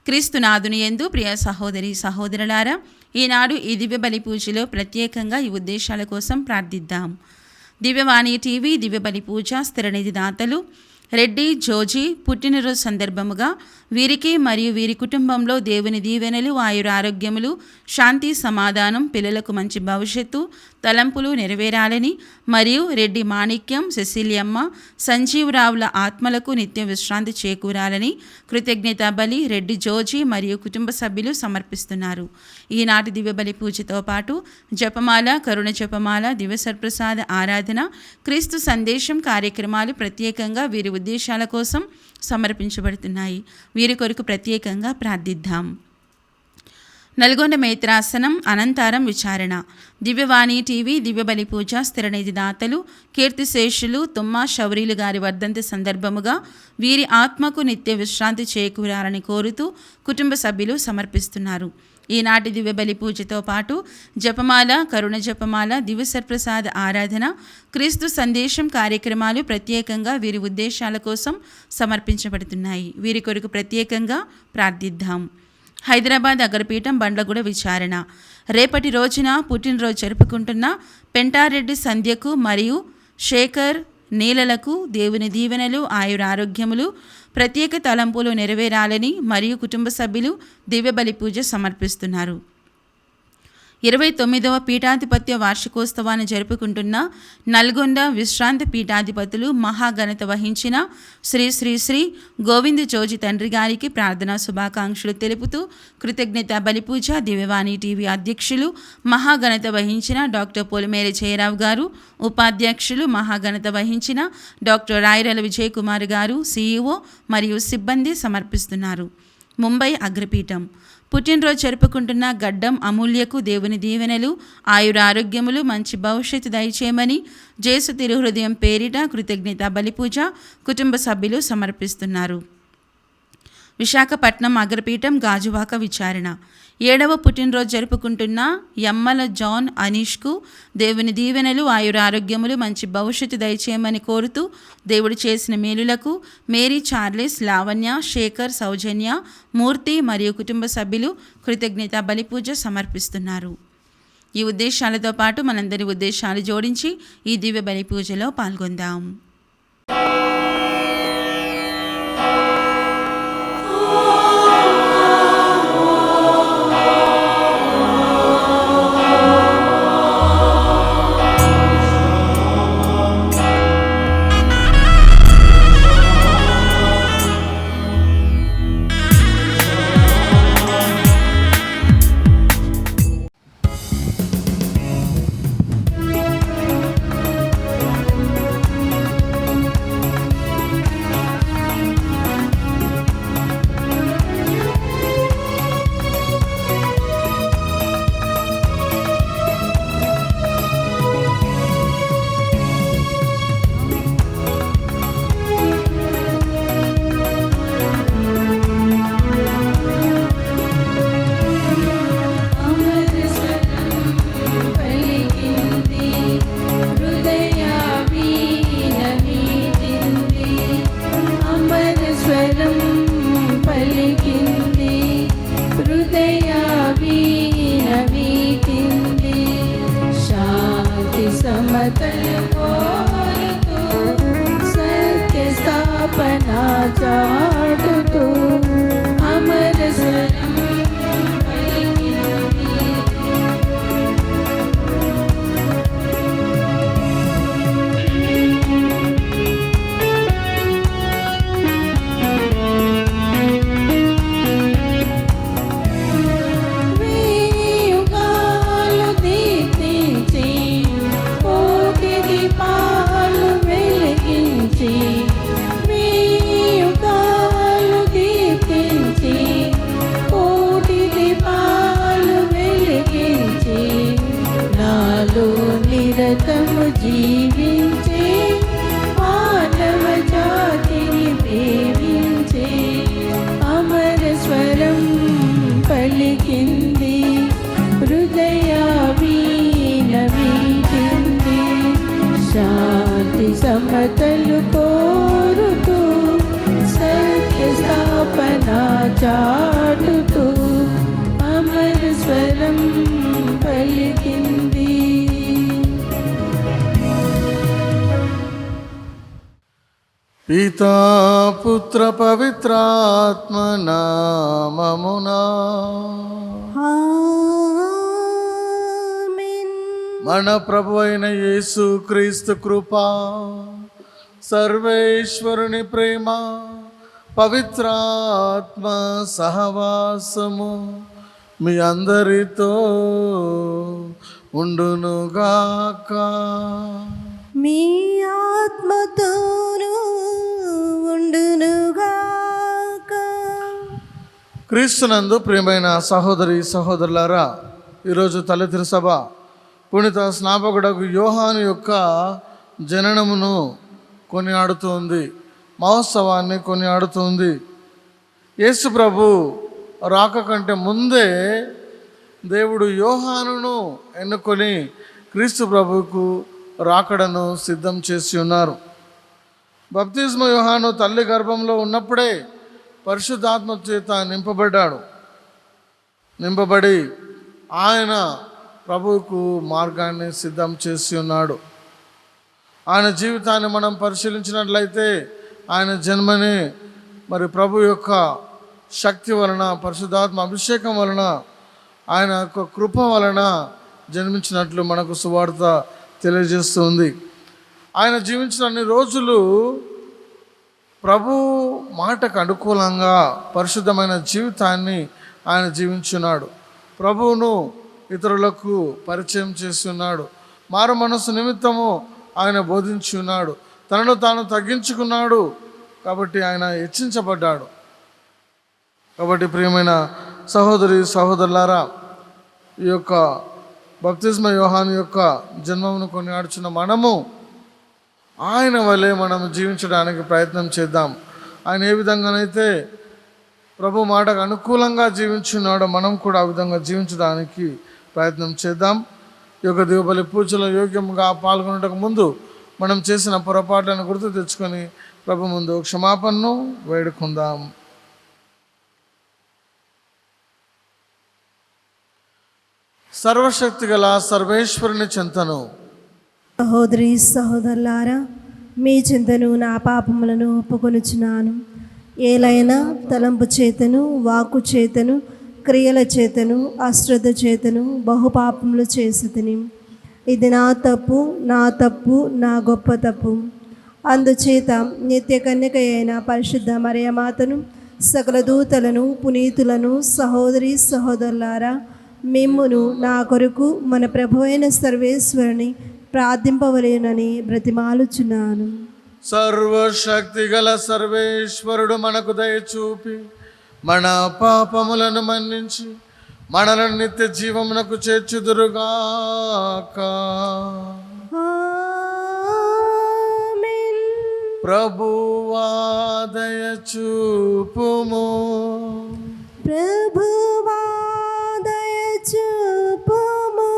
క్రీస్తునాథుని యందు ప్రియ సహోదరి సహోదరులారా, ఈనాడు ఈ దివ్య బలి పూజలో ప్రత్యేకంగా ఈ ఉద్దేశాల కోసం ప్రార్థిద్దాం. దివ్యవాణి టీవీ దివ్య బలి పూజ స్థిరనిధి దాతలు రెడ్డి జోజీ పుట్టినరోజు సందర్భముగా వీరికి మరియు వీరి కుటుంబంలో దేవుని దీవెనలు, ఆయురారోగ్యములు, శాంతి, సమాధానం, పిల్లలకు మంచి భవిష్యత్తు, తలంపులు నెరవేరాలని మరియు రెడ్డి మాణిక్యం, సెసిలియమ్మ, సంజీవరావుల ఆత్మలకు నిత్య విశ్రాంతి చేకూరాలని కృతజ్ఞత బలి రెడ్డి జోజీ మరియు కుటుంబ సభ్యులు సమర్పిస్తున్నారు. ఈనాటి దివ్య బలి పూజతో పాటు జపమాల, కరుణ జపమాల, దివ్య సర్ప్రసాద ఆరాధన, క్రీస్తు సందేశం కార్యక్రమాలు ప్రత్యేకంగా వీరి ఉద్దేశాల కోసం సమర్పించబడుతున్నాయి. వీరి కొరకు ప్రత్యేకంగా ప్రార్థిద్దాం. నల్గొండ మేత్రాసనం అనంతారం విచారణ. దివ్యవాణి టీవీ దివ్య బలి పూజ స్థిరనిధి దాతలు కీర్తిశేషులు తుమ్మా శౌరీలు గారి వర్ధంతి సందర్భముగా వీరి ఆత్మకు నిత్య విశ్రాంతి చేకూరాలని కోరుతూ కుటుంబ సభ్యులు సమర్పిస్తున్నారు. ఈనాటి దివ్య బలి పూజతో పాటు జపమాల, కరుణ జపమాల, దివ్య సర్ప్రసాద ఆరాధన, క్రీస్తు సందేశం కార్యక్రమాలు ప్రత్యేకంగా వీరి ఉద్దేశాల కోసం సమర్పించబడుతున్నాయి. వీరి కొరకు ప్రత్యేకంగా ప్రార్థిద్దాం. హైదరాబాద్ అగ్రపీఠం బండ్లగూడ విచారణ. రేపటి రోజున పుట్టినరోజు జరుపుకుంటున్న పెంటారెడ్డి సంధ్యకు మరియు శేఖర్ నీలలకు దేవుని దీవెనలు, ఆయురారోగ్యములు, ప్రత్యేక తలంపులు నెరవేరాలని మరియు కుటుంబ సభ్యులు దివ్య బలి పూజ సమర్పిస్తున్నారు. 29వ పీఠాధిపత్య వార్షికోత్సవాన్ని జరుపుకుంటున్న నల్గొండ విశ్రాంతి పీఠాధిపతులు మహాఘనత వహించిన శ్రీ శ్రీ శ్రీ గోవింద జోజి తండ్రి గారికి ప్రార్థనా శుభాకాంక్షలు తెలుపుతూ కృతజ్ఞత బలిపూజ దివ్యవాణి టీవీ అధ్యక్షులు మహాఘనత వహించిన డాక్టర్ పొలిమేర జయరావు గారు, ఉపాధ్యక్షులు మహాఘనత వహించిన డాక్టర్ రాయరల విజయ్ కుమార్ గారు, సిఇఓ మరియు సిబ్బంది సమర్పిస్తున్నారు. ముంబై అగ్రపీఠం పుట్టినరోజు జరుపుకుంటున్న గడ్డం అమూల్యకు దేవుని దీవెనలు, ఆయురారోగ్యములు, మంచి భవిష్యత్తు దయచేయమని జేసు తిరుహృదయం పేరిట కృతజ్ఞత బలిపూజ కుటుంబ సభ్యులు సమర్పిస్తున్నారు. విశాఖపట్నం అగ్రపీఠం గాజువాక విచారణ. 7వ పుట్టినరోజు జరుపుకుంటున్న యమ్మల జాన్ అనీష్కు దేవుని దీవెనలు, ఆయురారోగ్యములు, మంచి భవిష్యత్తు దయచేయమని కోరుతూ దేవుడు చేసిన మేలులకు మేరీ, చార్లెస్, లావణ్య, శేఖర్, సౌజన్య, మూర్తి మరియు కుటుంబ సభ్యులు కృతజ్ఞత బలిపూజ సమర్పిస్తున్నారు. ఈ ఉద్దేశాలతో పాటు మనందరి ఉద్దేశాలు జోడించి ఈ దివ్య బలి పూజలో పాల్గొందాం. జీవించే మానవ జాతిని ప్రేమించే అమర స్వరం పలికింది, హృదయ వీణ వీటింది. శాంతి సమతలు కోరుతూ సత్య స్థాపన చాటుతూ అమర స్వరం పలికింది. పితా పుత్ర పవిత్రాత్మ నామమునా మన ప్రభు అయిన యేసు క్రీస్తు కృప, సర్వేశ్వరుని ప్రేమ, పవిత్రాత్మ సహవాసము మీ అందరితో ఉండునుగాక. మీ ఆత్మతోనూ ఉండునుగాక. క్రీస్తునందు ప్రియమైన సహోదరి సహోదరులారా, ఈరోజు తల్లి తిరుసభ పునీత స్నాపకుడకు యోహాను యొక్క జననమును కొనియాడుతుంది, మహోత్సవాన్ని కొనియాడుతుంది. యేసు ప్రభు రాక కంటే ముందే దేవుడు యోహానును ఎన్నుకొని క్రీస్తు ప్రభువుకు రాకడను సిద్ధం చేసి ఉన్నారు. బప్తిస్మ యోహాను తల్లి గర్భంలో ఉన్నప్పుడే పరిశుద్ధాత్మ చేత నింపబడి ఆయన ప్రభువుకు మార్గాన్ని సిద్ధం చేసి ఉన్నాడు. ఆయన జీవితాన్ని మనం పరిశీలించినట్లయితే ఆయన జన్మని ప్రభు యొక్క శక్తి వలన, పరిశుద్ధాత్మ అభిషేకం వలన, ఆయన యొక్క కృప వలన జన్మించినట్లు మనకు సువార్త తెలియజేస్తుంది. ఆయన జీవించిన అన్ని రోజులు ప్రభు మాటకు అనుకూలంగా పరిశుద్ధమైన జీవితాన్ని ఆయన జీవించున్నాడు. ప్రభువును ఇతరులకు పరిచయం చేసి ఉన్నాడు. మారు మనసు నిమిత్తము ఆయన బోధించి ఉన్నాడు. తనను తాను తగ్గించుకున్నాడు కాబట్టి ఆయన హెచ్చించబడ్డాడు. కాబట్టి ప్రియమైన సహోదరి సహోదరులారా, ఈ యొక్క బప్తిస్మ యోహాను యొక్క జన్మమును కొనియాడుచున్న మనము ఆయన వలె మనం జీవించడానికి ప్రయత్నం చేద్దాం. ఆయన ఏ విధంగానైతే ప్రభు మాటకు అనుకూలంగా జీవించున్నాడో మనం కూడా ఆ విధంగా జీవించడానికి ప్రయత్నం చేద్దాం. ఈ యొక్క దివ్యబలి పూజలో యోగ్యంగా పాల్గొనడానికి ముందు మనం చేసిన పొరపాట్లను గుర్తు తెచ్చుకొని ప్రభు ముందు క్షమాపణను వేడుకుందాం. సర్వశక్తి గల సర్వేశ్వరుని చింతను, సహోదరి సహోదరులారా, మీ చింతను నా పాపములను ఒప్పుకొనుచున్నాను. ఏలైనా తలంపు చేతను, వాక్కు చేతను, క్రియల చేతను, అశ్రద్ధ చేతను బహుపాపములు చేసితిని. ఇది నా తప్పు, నా గొప్ప తప్పు. అందుచేత నిత్య కన్యక అయిన పరిశుద్ధ మరియమాతను, సకల దూతలను, పునీతులను, సహోదరి సహోదరులారా, మిమ్మును నా కొరకు మన ప్రభు అయిన సర్వేశ్వరుని ప్రార్థింపవలేనని బ్రతిమాలుచున్నాను. సర్వశక్తి గల సర్వేశ్వరుడు మనకు దయచూపి మన పాపములను మన్నించి మనలను నిత్య జీవమునకు చేర్చుదురుగాక. ఆమేన్. ప్రభువా దయచూపుము, ప్రభువా దయచూపుము,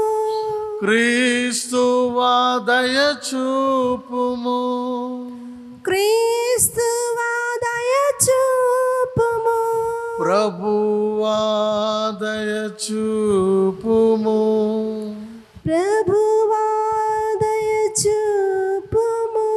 క్రీస్తువా దయచూపుము, క్రీస్తువా దయచూపుము, ప్రభువా దయచూపుము, ప్రభువా దయచూపుము.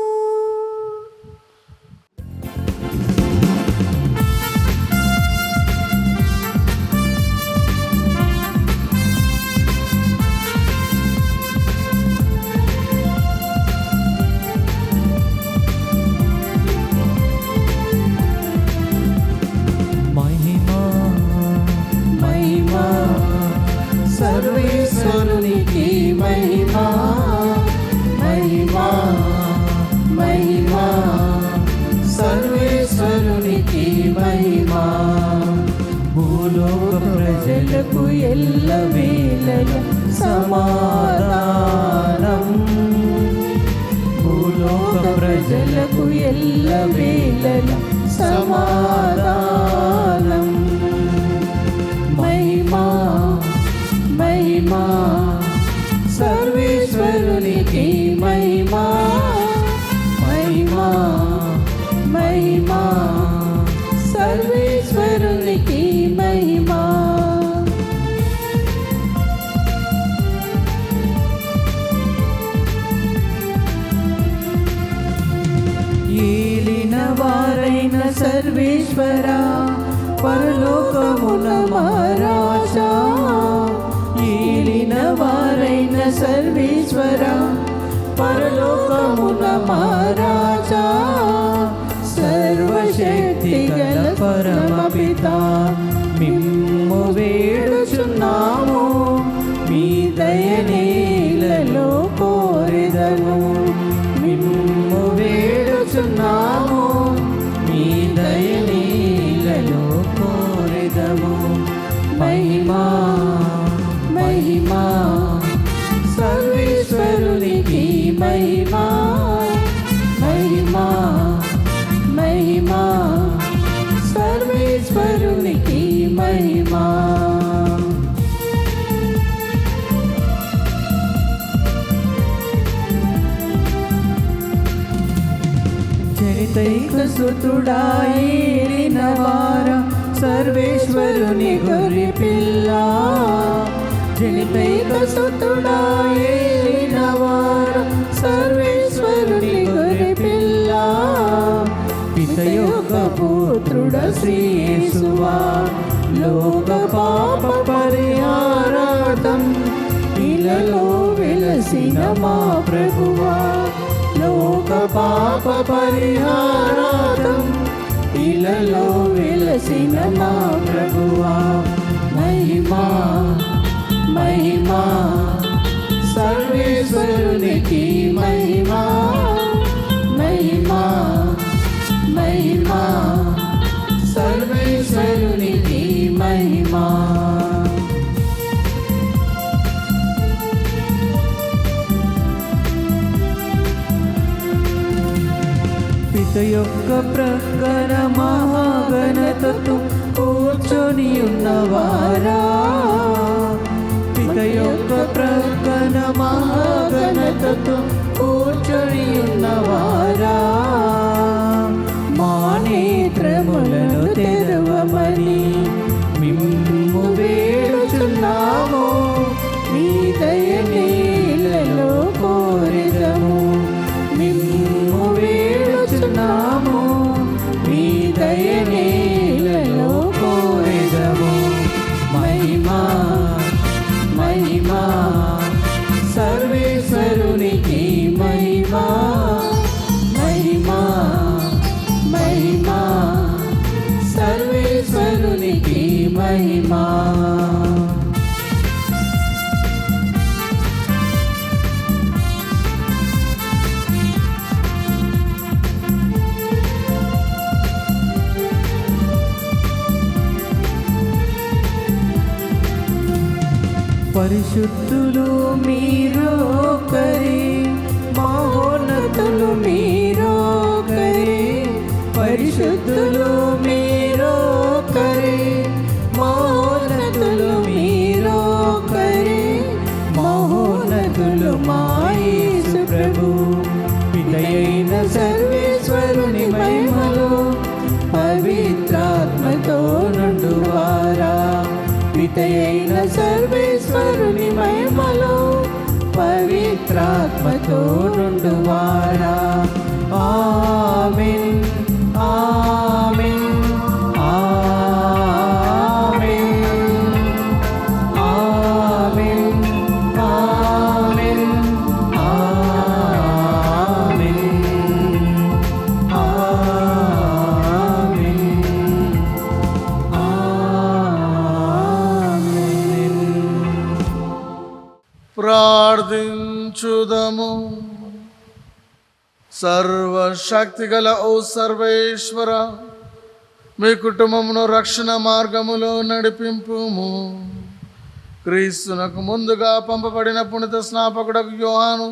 మహిమా సర్వేశ్వరునికి మహిమా, మహిమా మహిమా సర్వేశ్వరునికి మహిమా. భూలోక ప్రజలకు ఎల్లవేళల సమాధానం, భూలోక ప్రజలకు ఎల్లవేళల సమాధానం. మహిమా మహిమా సర్వేశ్వరునికి మహిమా, మహిమా మహిమా సర్వేశ్వర పరలోకమున మహారాజా ఏలిన వారైన సర్వేశ్వర పరలోకమున మహారాజా సర్వశక్తి గల పరమపిత మిమ్ము వేడుచున్నాము మీ దయనీలలో కోరెదము మిమ్ము వేడుచున్నాము మీ దయనీలలో కోరెదము మహిమా మహిమా సర్వేశ్వరునికి మహిమా మహిమా మహిమా సర్వేశ్వరునికి మహిమా జనితైక సుతుడా ఏలిన వార సర్వేశ్వరుని గొర్రె పిల్ల జనితైక సుతుడా ఏలిన వార సర్వేశ్వరుని గొర్రె పిల్ల పిత యొక్క పుత్రుడ శ్రీ యేసువా లోక పాప పరిహారార్థం ఇలలో వెలసిన మా ప్రభువా లోక పాప పరిహారార్థం ఇలలో వెలసిన మా ప్రభువా మహిమా మహిమా సర్వేశ్వరునికి మహిమా మహిమా మహిమా సర్వేశ్వరునికి మహిమా పిత యొక్క ప్రక్కన మహాగణతతో కూర్చొని ఉన్నవారా పిత యొక్క ప్రక్కన మహాగణతతో కూర్చొని ఉన్నవారా మా నేత్రములను తెరవమని మిమ్ము వేడుచున్నాము మీ దయనీలలో కోరెదము మిమ్ము వేడుచున్నాము మీ దయనీలలో కోరెదము మహిమా మహిమా సర్వేశ్వరునికి మహిమా మహిమా మహిమా సర్వేశ్వరునికి మహిమా పరిశుద్ధులు మీరొకరే మహోన్నతులు మీరొకరే పరిశుద్ధులు మీరొకరే మహోన్నతులు మీరొకరే మహోన్నతులు మా యేసు ప్రభు పితయైన సర్వేశ్వరుని మహిమలో పవిత్రాత్మతో నుండువారా పితయైన సర్వేశ్వరుని మహిమలో పవిత్రాత్మతో నుండువారా ఆమేన్ ఆమేన్ ఆమేన్ ఆమేన్ ఆమేన్ ప్రార్థించుదము. సర్వశక్తిగల ఓ సర్వేశ్వర, మీ కుటుంబమును రక్షణ మార్గములో నడిపింపుము. క్రీస్తునకు ముందుగా పంపబడిన పుణిత స్నాపకుడకు యోహాను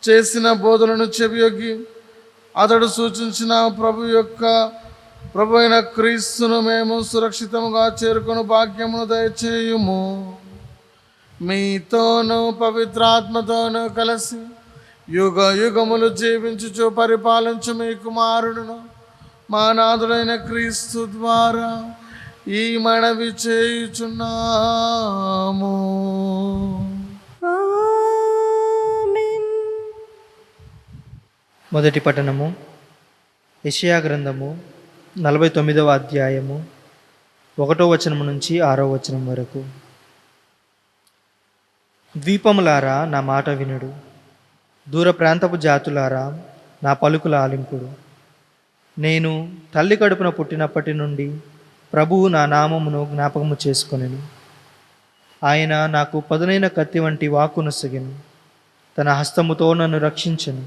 చేసిన బోధలను చెవియొగ్గి అతడు సూచించిన ప్రభు అయిన క్రీస్తును మేము సురక్షితముగా చేరుకొని భాగ్యమును దయచేయుము. మీతోనూ పవిత్రాత్మతోనూ కలిసి యుగ యుగములు జీవించుచు పరిపాలించు మీ కుమారుడును మా నాథుడైన క్రీస్తు ద్వారా ఈ మనవి చేయుచున్నాము. ఆమేన్. మొదటి పఠనము యెషయా గ్రంథము 49వ అధ్యాయము 1వ వచనం నుంచి 6వ వచనం వరకు. ద్వీపములారా నా మాట వినుడు, దూర ప్రాంతపు జాతులారా నా పలుకుల ఆలింపుడు. నేను తల్లి కడుపున పుట్టినప్పటి నుండి ప్రభువు నా నామమును జ్ఞాపకము చేసుకొనెను. ఆయన నాకు పదునైన కత్తి వంటి వాక్కునొసగెను. తన హస్తముతో నన్ను రక్షించెను.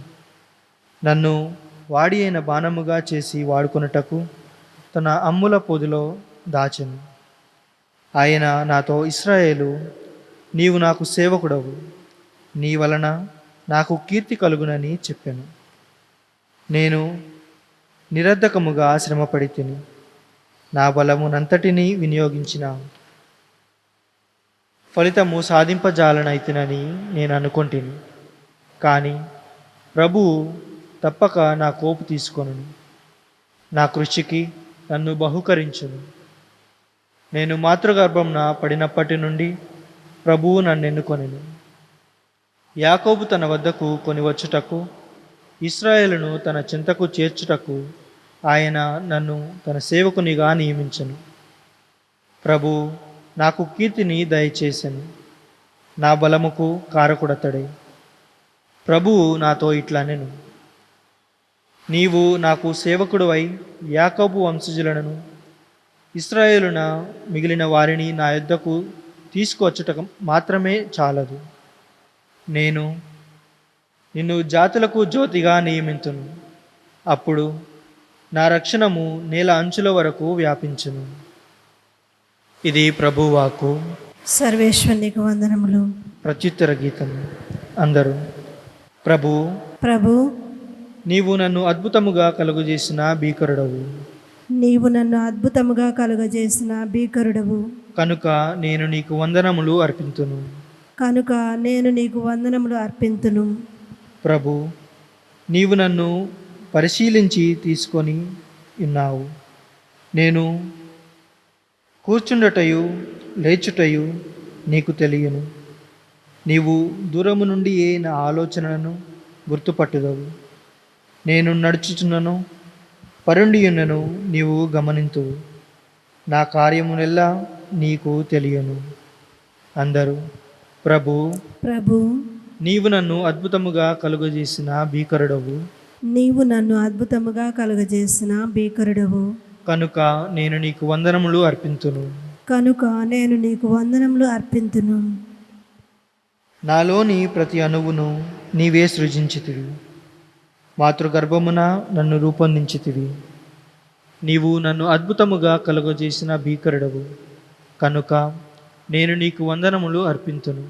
నన్ను వాడి అయిన బాణముగా చేసి వాడుకొనుటకు తన అమ్ముల పొదిలో దాచెను. ఆయన నాతో, ఇశ్రాయేలు, నీవు నాకు సేవకుడవు, నీ వలన నాకు కీర్తి కలుగునని చెప్పాను. నేను నిరర్ధకముగా శ్రమపడి తిని నా బలమునంతటినీ వినియోగించిన ఫలితము సాధింపజాలనైతినని నేను అనుకొంటిని. కానీ ప్రభువు తప్పక నా కోపు తీసుకొనును, నా కృషికి నన్ను బహుకరించును. నేను మాతృగర్భంన పడినప్పటి నుండి ప్రభువు నన్ను ఎన్నుకొనెను. యాకోబు తన వద్దకు కొనివచ్చుటకు, ఇశ్రాయేలును తన చెంతకు చేర్చుటకు ఆయన నన్ను తన సేవకునిగా నియమించెను. ప్రభువు నాకు కీర్తిని దయచేసెను, నా బలముకు కారకుడతడే. ప్రభువు నాతో ఇట్లనెను, నీవు నాకు సేవకుడువై యాకోబు వంశజులను, ఇశ్రాయేలున మిగిలిన వారిని నా యొద్దకు తీసుకువచ్చుట మాత్రమే చాలదు. నేను నిన్ను జాతులకు జ్యోతిగా నియమింతును. అప్పుడు నా రక్షణము నేల అంచుల వరకు వ్యాపించును. ఇది ప్రభువాకు. సర్వేశ్వరునికి వందనములు. ప్రత్యుత్తర గీతము. అందరూ ప్రభు, నీవు నన్ను అద్భుతముగా కలుగజేసిన భీకరుడవు. నీవు నన్ను అద్భుతముగా కలుగజేసిన భీకరుడవు. కనుక నేను నీకు వందనములు అర్పింతును. కనుక నేను నీకు వందనములు అర్పింతును. ప్రభు, నీవు నన్ను పరిశీలించి తీసుకొని ఉన్నావు. నేను కూర్చుండటయు లేచుటయు నీకు తెలియను. నీవు దూరము నుండి నా ఆలోచనలను గుర్తుపట్టుదవు. నేను నడుచుచున్నను, పరుండియున్నను నీవు గమనింతువు. నా కార్యమునెల్లా నీకు తెలియను. అందరూ ప్రభు, నీవు నన్ను అద్భుతముగా కలుగజేసిన భీకరుడవు. నీవు నన్ను అద్భుతముగా కలుగజేసిన భీకరుడవు. కనుక నేను నీకు వందనములు అర్పింతును. కనుక నేను నీకు వందనములు అర్పింతును. నాలోని ప్రతి అణువును నీవే సృజించితివి. మాతృగర్భమున నన్ను రూపొందించితివి. నీవు నన్ను అద్భుతముగా కలుగజేసిన భీకరుడవు. కనుక నేను నీకు వందనములు అర్పింతును.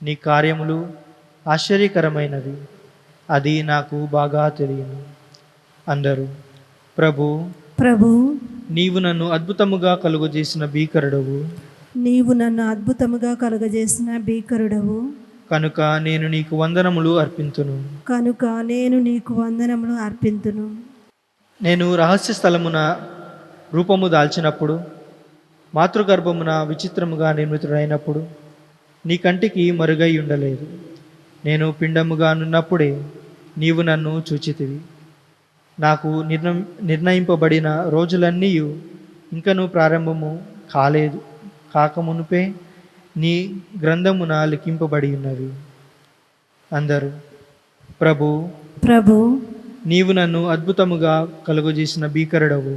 నీ కార్యములు ఆశ్చర్యకరమైనవి, అది నాకు బాగా తెలియను. అందరూ ప్రభు, నీవు నన్ను అద్భుతముగా కలుగజేసిన భీకరుడవు. నీవు నన్ను అద్భుతముగా కలుగజేసిన భీకరుడవు. కనుక నేను నీకు వందనములు అర్పింతును. కనుక నేను నీకు వందనములు అర్పింతును. నేను రహస్య స్థలమున రూపము దాల్చినప్పుడు, మాతృగర్భమున విచిత్రముగా నిర్మితుడైనప్పుడు నీ కంటికి మరుగై ఉండలేదు. నేను పిండముగా నున్నప్పుడే నీవు నన్ను చూచితివి. నాకు నిర్ణయింపబడిన రోజులన్నీ ఇంకనూ ప్రారంభము కాకమునుపే నీ గ్రంథమున లిఖింపబడి ఉన్నవి. అందరూ ప్రభు, నీవు నన్ను అద్భుతముగా కలుగజేసిన భీకరుడవు.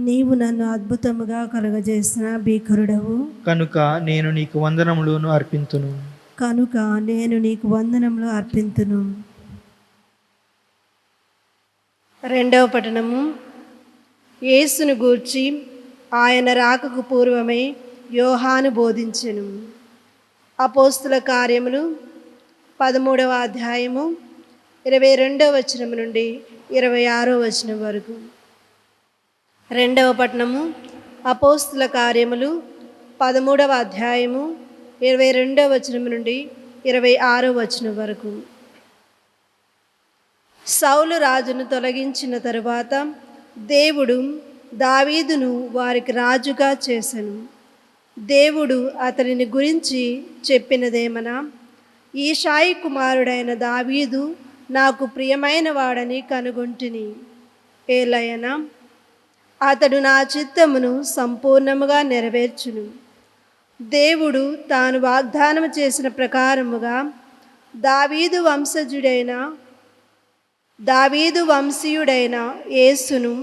నీవు నన్ను అద్భుతముగా కలుగజేసిన భీకరుడవు. కనుక నేను నీకు వందనములను అర్పింతును. కనుక నేను నీకు వందనములు అర్పింతును. రెండవ పఠనము. యేసును గూర్చి ఆయన రాకకు పూర్వమే యోహాను బోధించెను. అపోస్తుల కార్యములు 13వ అధ్యాయము 22వ వచనం నుండి 26వ వచనం వరకు. రెండవ పఠనము. అపోస్తుల కార్యములు 13వ అధ్యాయము 22వ వచనం నుండి 26వ వచనం వరకు. సౌలు రాజును తొలగించిన తరువాత దేవుడు దావీదును వారికి రాజుగా చేసెను. దేవుడు అతనిని గురించి చెప్పినదేమనా, ఈషాయి కుమారుడైన దావీదు నాకు ప్రియమైన వాడని కనుగొంటిని. ఏలయనా అతడు నా చిత్తమును సంపూర్ణముగా నెరవేర్చును. దేవుడు తాను వాగ్దానం చేసిన ప్రకారముగా దావీదు వంశీయుడైన యేసును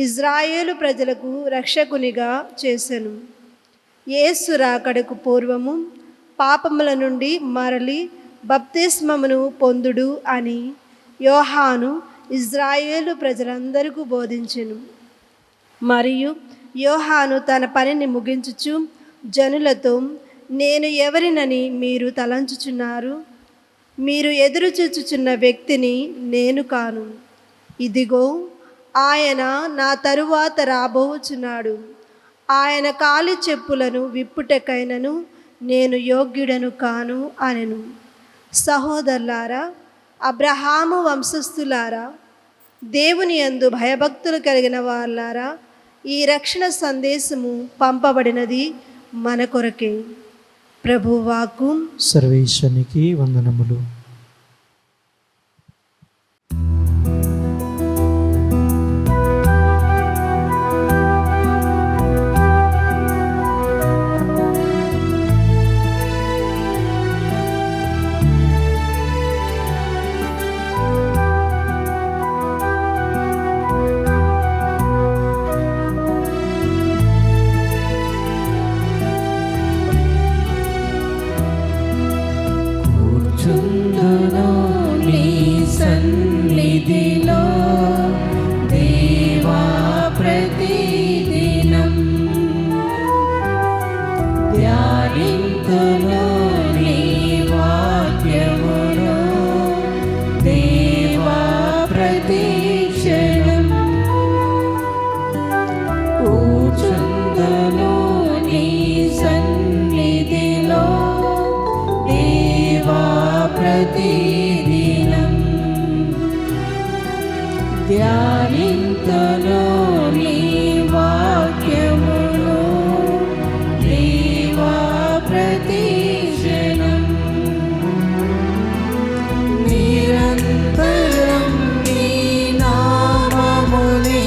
ఇజ్రాయేలు ప్రజలకు రక్షకునిగా చేసెను. యేసు రాకడకు పూర్వము పాపముల నుండి మరలి బప్తిస్మమును పొందుడు అని యోహాను ఇజ్రాయేలు ప్రజలందరికీ బోధించెను. మరియు యోహాను తన పనిని ముగించుచు జనులతో, నేను ఎవరినని మీరు తలంచుచున్నారు? మీరు ఎదురుచూచుచున్న వ్యక్తిని నేను కాను. ఇదిగో, ఆయన నా తరువాత రాబోచున్నాడు. ఆయన కాలి చెప్పులను విప్పుటకైనను నేను యోగ్యుడను కాను అనెను. సహోదరులారా, అబ్రహాము వంశస్థులారా, దేవుని యందు భయభక్తులు కలిగిన వాళ్ళారా, ఈ రక్షణ సందేశము పంపబడినది మన కొరకే. ప్రభువాకు. సర్వేశ్వరునికి వందనములు. కూర్చుందును నీ సన్నిధిలో దేవా ప్రతిదినం, ధ్యానింతును నీ వాక్యమును దేవా ప్రతిక్షణం. కూర్చుందును నీ సన్నిధిలో దేవా ప్రతిదినం, ధ్యానింతును నీ వాక్యమును దేవా ప్రతిక్షణం. నిరంతరం నీ నామమునే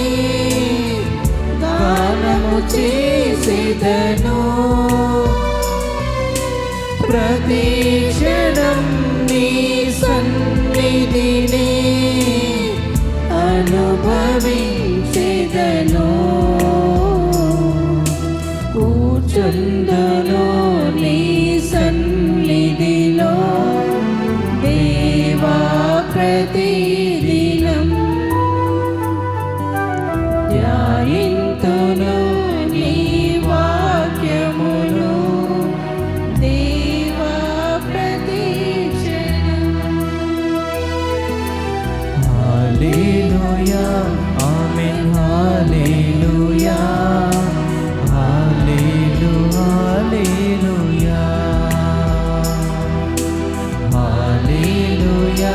గానము చేసేదను, ప్రతిక్షణం నీ సన్నిధిని అనుభవించెదను. కూర్చుందును నీ సన్నిధిలో దేవా ప్రతిదినం, ధ్యానింతును నీ వాక్యమును దేవా ప్రతిక్షణం. హల్లెలూయా, ఆమేన్. హల్లెలూయా, హల్లెలూయా, హల్లెలూయా,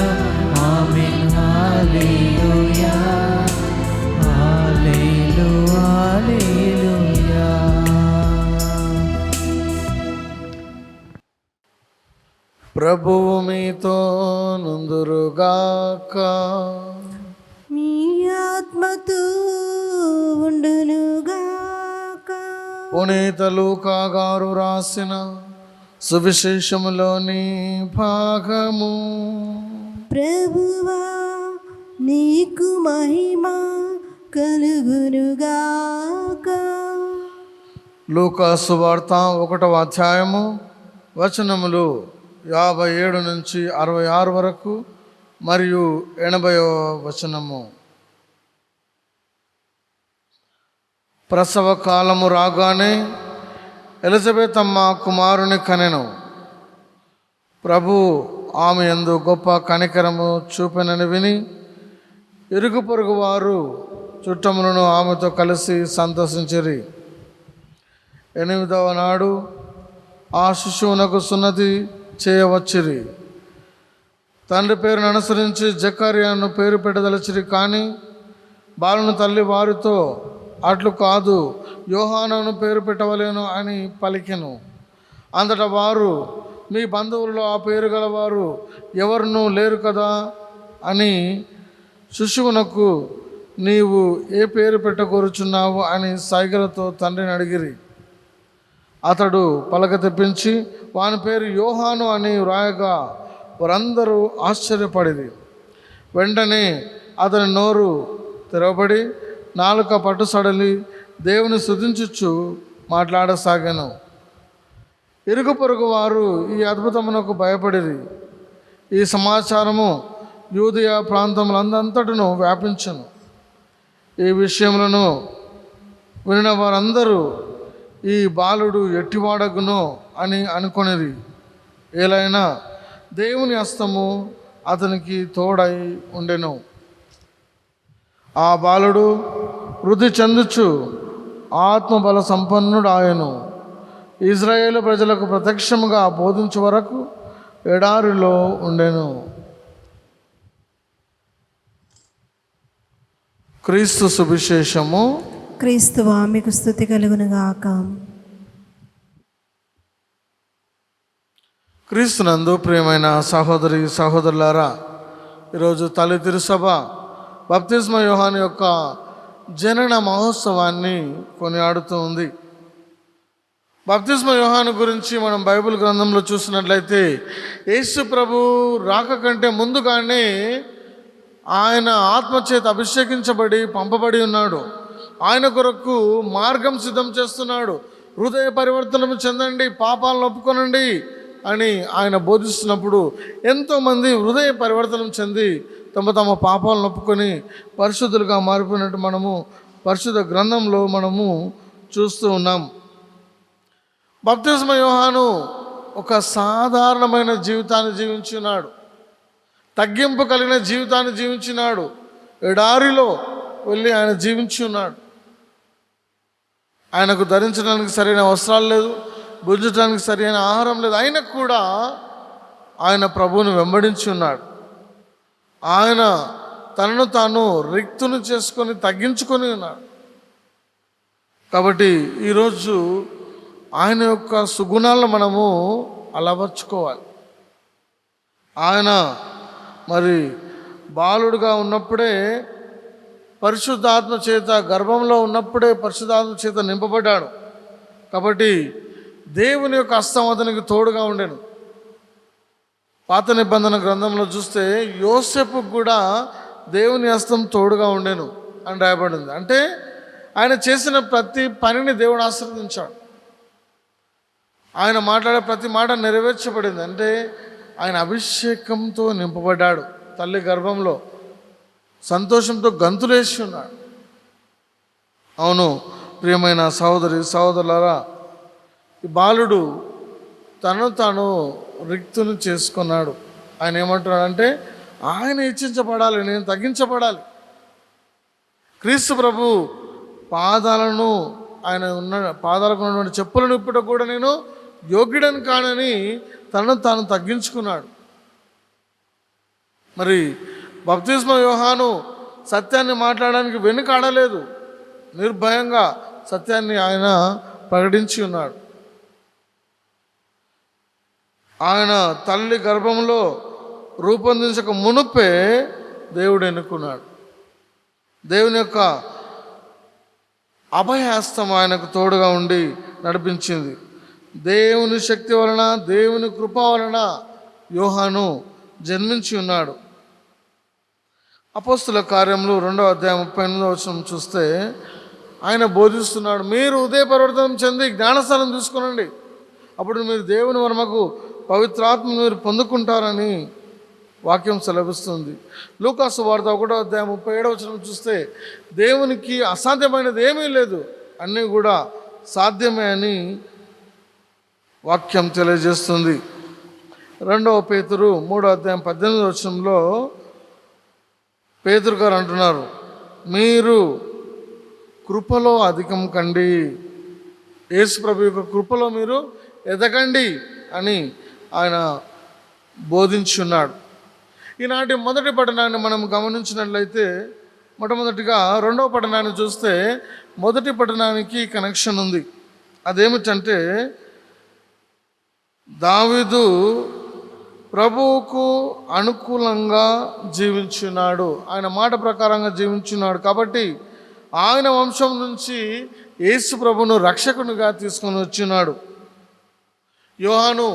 ఆమేన్. హల్లెలూయా, హల్లెలూయా. ప్రభువు మీతో నుందురుగాక. మీ ఆత్మతో ఉండునుగాక. పునీత లూకా గారు రాసిన సువిశేషములోని భాగము. ప్రభువా, నీకు మహిమ కలుగునుగాక. లూకా సువార్త 1వ అధ్యాయము వచనములు 57 నుంచి 66 వరకు మరియు 80వ వచనము. ప్రసవ కాలము రాగానే ఎలిజబెత్ అమ్మ కుమారుని కనెను. ప్రభు ఆమె యందు గొప్ప కనికరము చూపెనని విని ఇరుగు పొరుగు వారు చుట్టములను ఆమెతో కలిసి సంతోషించిరి. 8వ నాడు ఆ శిశువునకు సున్నతి చేయవచ్చిరి. తండ్రి పేరును అనుసరించి జకర్యాను పేరు పెట్టదలచిరి. కానీ బాలుని తల్లి వారితో, అట్లు కాదు, యోహానును పేరు పెట్టవలేను అని పలికెను. అంతటా వారు, మీ బంధువులలో ఆ పేరు గలవారు ఎవరునూ లేరు కదా అని శిశువునకు నీవు ఏ పేరు పెట్టకూరుచున్నావు అని సైగలతో తండ్రిని అడిగిరి. అతడు పలక తెప్పించి వాని పేరు యోహాను అని వ్రాయగా వారందరూ ఆశ్చర్యపడిరి. వెంటనే అతని నోరు తెరవబడి నాలుక పట్టుసడలి దేవుని స్తుతించుచు మాట్లాడసాగాను. ఇరుగు పొరుగు వారు ఈ అద్భుతమునకు భయపడిరి. ఈ సమాచారము యూదయ ప్రాంతములందంతటను వ్యాపించెను. ఈ విషయములను వినిన వారందరూ ఈ బాలుడు ఎట్టివాడగునో అని అనుకొనిరి. ఏలైనా దేవుని హస్తము అతనికి తోడై ఉండెను. ఆ బాలుడు వృద్ధి చెందుచు ఆత్మబల సంపన్నుడు ఆయను. ఇజ్రాయేలు ప్రజలకు ప్రత్యక్షముగా బోధించే వరకు ఎడారిలో ఉండెను. క్రీస్తు సువిశేషము. క్రీస్తువా మీకు స్తుతి కలుగునుగాక. క్రీస్తునందు ప్రియమైన సహోదరి సహోదరులారా, ఈరోజు తల్లి తిరుసభ బప్తిస్మ యోహాను యొక్క జనన మహోత్సవాన్ని కొనియాడుతూ ఉంది. బప్తిస్మ యోహాను గురించి మనం బైబిల్ గ్రంథంలో చూసినట్లయితే యేసు ప్రభు రాక కంటే ముందుగానే ఆయన ఆత్మచేత అభిషేకించబడి పంపబడి ఉన్నాడు. ఆయన కొరకు మార్గం సిద్ధం చేస్తున్నాడు. హృదయ పరివర్తనం చెందండి, పాపాలను ఒప్పుకొనండి అని ఆయన బోధిస్తున్నప్పుడు ఎంతోమంది హృదయ పరివర్తనం చెంది తమ తమ పాపాలను ఒప్పుకొని పరిశుద్ధులుగా మారిపోయినట్టు మనము పరిశుద్ధ గ్రంథంలో మనము చూస్తూ ఉన్నాం. బప్తిస్మ యోహాను ఒక సాధారణమైన జీవితాన్ని జీవించున్నాడు. తగ్గింపు కలిగిన జీవితాన్ని జీవించినాడు. ఎడారిలో వెళ్ళి ఆయన జీవించి ఉన్నాడు. ఆయనకు ధరించడానికి సరైన వస్త్రాలు లేదు, భుజించడానికి సరైన ఆహారం లేదు. అయినా కూడా ఆయన ప్రభువుని వెంబడించి ఉన్నాడు. ఆయన తనను తాను రిక్తును చేసుకొని తగ్గించుకొని ఉన్నాడు. కాబట్టి ఈరోజు ఆయన యొక్క సుగుణాలను మనము అలవర్చుకోవాలి. ఆయన మరి బాలుడుగా ఉన్నప్పుడే పరిశుద్ధాత్మ చేత, గర్భంలో ఉన్నప్పుడే పరిశుద్ధాత్మ చేత నింపబడ్డాడు. కాబట్టి దేవుని యొక్క హస్తం అతనికి తోడుగా ఉండెను. పాత నిబంధన గ్రంథంలో చూస్తే యోసేపుకు కూడా దేవుని హస్తం తోడుగా ఉండెను అని రాయబడింది. అంటే ఆయన చేసిన ప్రతి పనిని దేవుడు ఆశీర్వదించాడు. ఆయన మాట్లాడే ప్రతి మాట నెరవేర్చబడింది. అంటే ఆయన అభిషేకంతో నింపబడ్డాడు. తల్లి గర్భంలో సంతోషంతో గంతులేసి ఉన్నాడు. అవును ప్రియమైన సహోదరి సహోదరులారా, ఈ బాలుడు తను తాను రిక్తును చేసుకున్నాడు. ఆయన ఏమంటున్నాడంటే ఆయన హెచ్చించబడాలి, నేను తగ్గించబడాలి. క్రీస్తు ప్రభు పాదాలను, ఆయన పాదాలకు ఉన్నటువంటి చెప్పులను ఇప్పుట కూడా నేను యోగ్యుడని కానని తనను తాను తగ్గించుకున్నాడు. మరి బప్తిస్మ యోహాను సత్యాన్ని మాట్లాడడానికి వెనుకాడలేదు. నిర్భయంగా సత్యాన్ని ఆయన ప్రకటించి ఉన్నాడు. ఆయన తల్లి గర్భంలో రూపొందించక మునుపే దేవుడు ఎన్నుకున్నాడు. దేవుని యొక్క అభయహస్తం ఆయనకు తోడుగా ఉండి నడిపించింది. దేవుని శక్తి వలన, దేవుని కృప వలన యోహాను జన్మించి ఉన్నాడు. అపోస్తుల కార్యములు 2వ అధ్యాయం 38వ వచనం చూస్తే ఆయన బోధిస్తున్నాడు. మీరు ఉదయ పరివర్తనం చెంది జ్ఞానస్థానం తీసుకునండి, అప్పుడు మీరు దేవుని వరమకు పవిత్రాత్మ మీరు పొందుకుంటారని వాక్యం సెలవిస్తుంది. లూకాసు వార్త 1వ అధ్యాయం 37వ వచనం చూస్తే దేవునికి అసాధ్యమైనది ఏమీ లేదు, అన్నీ కూడా సాధ్యమే అని వాక్యం తెలియజేస్తుంది. 2వ పేతురు 3వ అధ్యాయం 18వ వచనంలో పేతురు గారు అంటున్నారు, మీరు కృపలో అధికం కండి, యేసు ప్రభు యొక్క కృపలో మీరు ఎదగండి అని ఆయన బోధించున్నాడు. ఈనాటి మొదటి పట్టణాన్ని మనం గమనించినట్లయితే మొట్టమొదటిగా 2వ పట్టణాన్ని చూస్తే మొదటి పట్టణానికి కనెక్షన్ ఉంది. అదేమిటంటే దావీదు ప్రభువుకు అనుకూలంగా జీవించున్నాడు, ఆయన మాట ప్రకారంగా జీవించున్నాడు. కాబట్టి ఆయన వంశం నుంచి యేసు ప్రభును రక్షకునిగా తీసుకొని వచ్చినాడు. యోహాను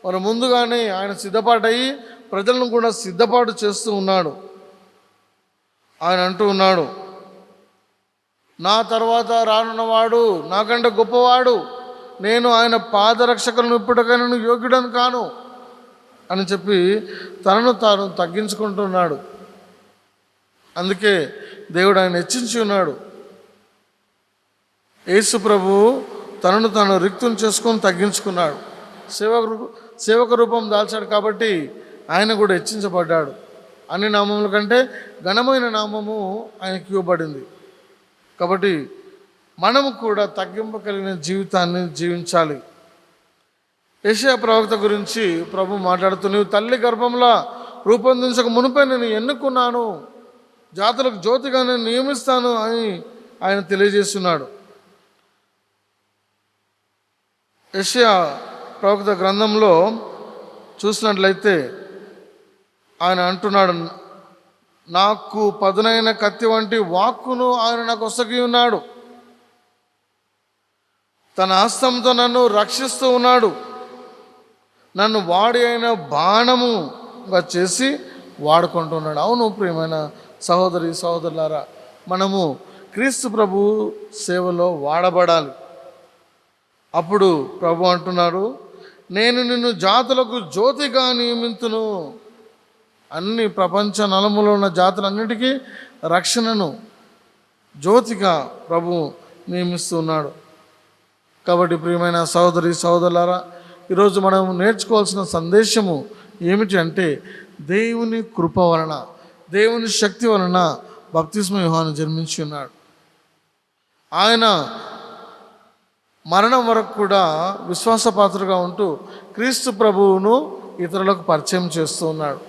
మరి ముందుగానే ఆయన సిద్ధపాటయి ప్రజలను కూడా సిద్ధపాటు చేస్తూ ఉన్నాడు. ఆయన అంటూ ఉన్నాడు, నా తర్వాత రానున్నవాడు నాకంటే గొప్పవాడు, నేను ఆయన పాదరక్షకులను ఇప్పటికైనా యోగ్యుడని కాను అని చెప్పి తనను తాను తగ్గించుకుంటున్నాడు. అందుకే దేవుడు ఆయన హెచ్చించి ఉన్నాడు. యేసు ప్రభు తనను తాను రిక్తుని చేసుకొని తగ్గించుకున్నాడు, సేవక రూపం దాల్చాడు. కాబట్టి ఆయన కూడా హెచ్చించబడ్డాడు. అన్ని నామముల కంటే ఘనమైన నామము ఆయనకి ఇవ్వబడింది. కాబట్టి మనము కూడా తగ్గింపు కలిగిన జీవితాన్ని జీవించాలి. యెషయా ప్రవక్త గురించి ప్రభు మాట్లాడుతూ, నీవు తల్లి గర్భంలో రూపొందించక మునిపే నేను ఎన్నుకున్నాను, జాతులకు జ్యోతిగా నేను నియమిస్తాను అని ఆయన తెలియజేస్తున్నాడు. యెషయా ప్రవక్త గ్రంథంలో చూసినట్లయితే ఆయన అంటున్నాడు, నాకు పదునైన కత్తి వంటి వాక్కును ఆయన నాకు ఒసగి ఉన్నాడు, తన హస్తంతో నన్ను రక్షిస్తూ ఉన్నాడు, నన్ను వాడి అయిన బాణముగా చేసి వాడుకుంటున్నాడు. అవును ప్రియమైన సహోదరి సహోదరులారా, మనము క్రీస్తు ప్రభు సేవలో వాడబడాలి. అప్పుడు ప్రభు అంటున్నాడు, నేను నిన్ను జాతులకు జ్యోతిగా నియమింతును. అన్ని ప్రపంచ నలుమూలలో ఉన్న జాతులన్నిటికీ రక్షణను జ్యోతిగా ప్రభు నియమిస్తున్నాడు. కాబట్టి ప్రియమైన సహోదరి సహోదరులారా, ఈరోజు మనం నేర్చుకోవాల్సిన సందేశము ఏమిటి అంటే, దేవుని కృప వలన, దేవుని శక్తి వలన బప్తిస్మ యోహాను జన్మించి ఉన్నాడు. ఆయన మరణం వరకు కూడా విశ్వాసపాత్రగా ఉంటూ క్రీస్తు ప్రభువును ఇతరులకు పరిచయం చేస్తూ ఉన్నాడు.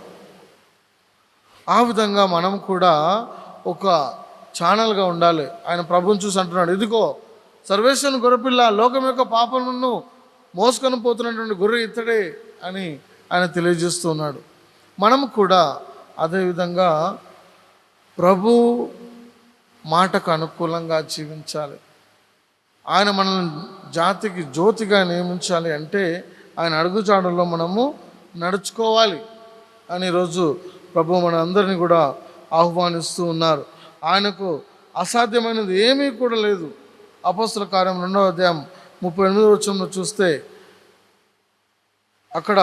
ఆ విధంగా మనం కూడా ఒక ఛానల్గా ఉండాలి. ఆయన ప్రభువుని చూసి అంటున్నాడు, ఇదిగో సర్వేశ్వరుని గొర్రెపిల్ల, లోకం యొక్క పాపములను మోసుకొని పోతున్నటువంటి గొర్రె ఇతడే అని ఆయన తెలియజేస్తూ ఉన్నాడు. మనము కూడా అదేవిధంగా ప్రభు మాటకు అనుకూలంగా జీవించాలి. ఆయన మనల్ని జాతికి జ్యోతిగా నియమించాలి అంటే ఆయన అడుగుజాడల్లో మనము నడుచుకోవాలి అని ఈరోజు ప్రభు మన అందరినీ కూడా ఆహ్వానిస్తూ ఉన్నారు. ఆయనకు అసాధ్యమైనది ఏమీ కూడా లేదు. అపోస్తల కార్యం 2వ అధ్యాయం 38వ వచనంలో చూస్తే అక్కడ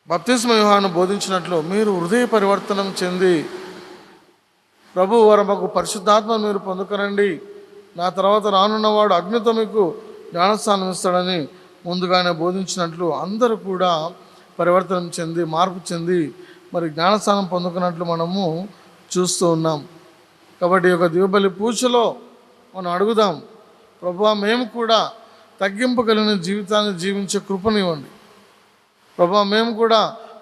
బప్తిస్మ యోహాను బోధించినట్లు, మీరు హృదయ పరివర్తనం చెంది ప్రభు వరమకు పరిశుద్ధాత్మ మీరు పొందుకరండి, నా తర్వాత రానున్నవాడు అగ్నితో మీకు జ్ఞానస్థానం ఇస్తాడని ముందుగానే బోధించినట్లు అందరూ కూడా పరివర్తనం చెంది మార్పు చెంది మరి జ్ఞానస్థానం పొందుకున్నట్లు మనము చూస్తూ ఉన్నాం. కాబట్టి ఈ యొక్క దివ్యబలి పూజలో మనం అడుగుదాం, ప్రభువా మేము కూడా తగ్గింపు కలిగిన జీవితాన్ని జీవించే కృపనివ్వండి. ప్రభువా మేము కూడా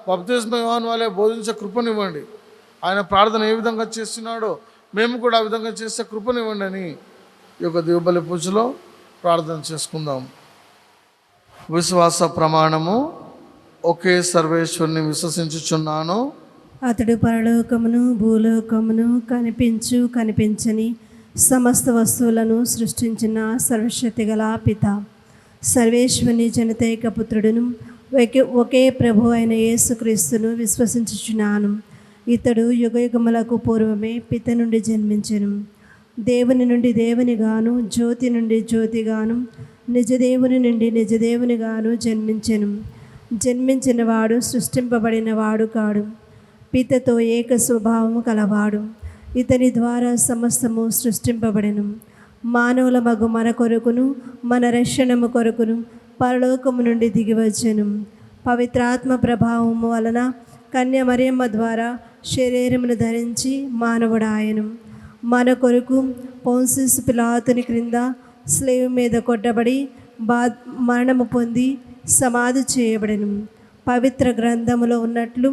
బప్తిస్మ యోహాను వలె బోధించే కృపనివ్వండి. ఆయన ప్రార్థన ఏ విధంగా చేస్తున్నాడో మేము కూడా ఆ విధంగా చేసే కృపనివ్వండి అని ఈ యొక్క దివ్యబలి పూజలో ప్రార్థన చేసుకుందాం. విశ్వాస ప్రమాణము, ఒకే సర్వేశ్వరుని విశ్వసించుచున్నాను, అతడు పరలోకమును భూలోకమును కనిపించని సమస్త వస్తువులను సృష్టించిన సర్వశక్తి గల పిత, సర్వేశ్వరుని జనతైక పుత్రుడును ఒకే ప్రభు అయిన యేసుక్రీస్తును విశ్వసించుచున్నాను. ఇతడు యుగయుగములకు పూర్వమే పిత నుండి జన్మించెను, దేవుని నుండి దేవునిగాను, జ్యోతి నుండి జ్యోతిగాను, నిజదేవుని నుండి నిజదేవునిగాను జన్మించెను. జన్మించిన వాడు సృష్టింపబడిన వాడు కాడు, పితతో ఏక స్వభావము కలవాడు. ఇతని ద్వారా సమస్తము సృష్టింపబడెను. మానవుల మగు మన కొరకును మన రక్షణము కొరకును పరలోకము నుండి దిగివచ్చెను. పవిత్రాత్మ ప్రభావము వలన కన్య మరియమ్మ ద్వారా శరీరమును ధరించి మానవుడాయను. మన కొరకు పొన్సియస్ పిలాతుని క్రింద స్లేవ్ మీద కొట్టబడి మరణము పొంది సమాధి చేయబడెను. పవిత్ర గ్రంథములో ఉన్నట్లు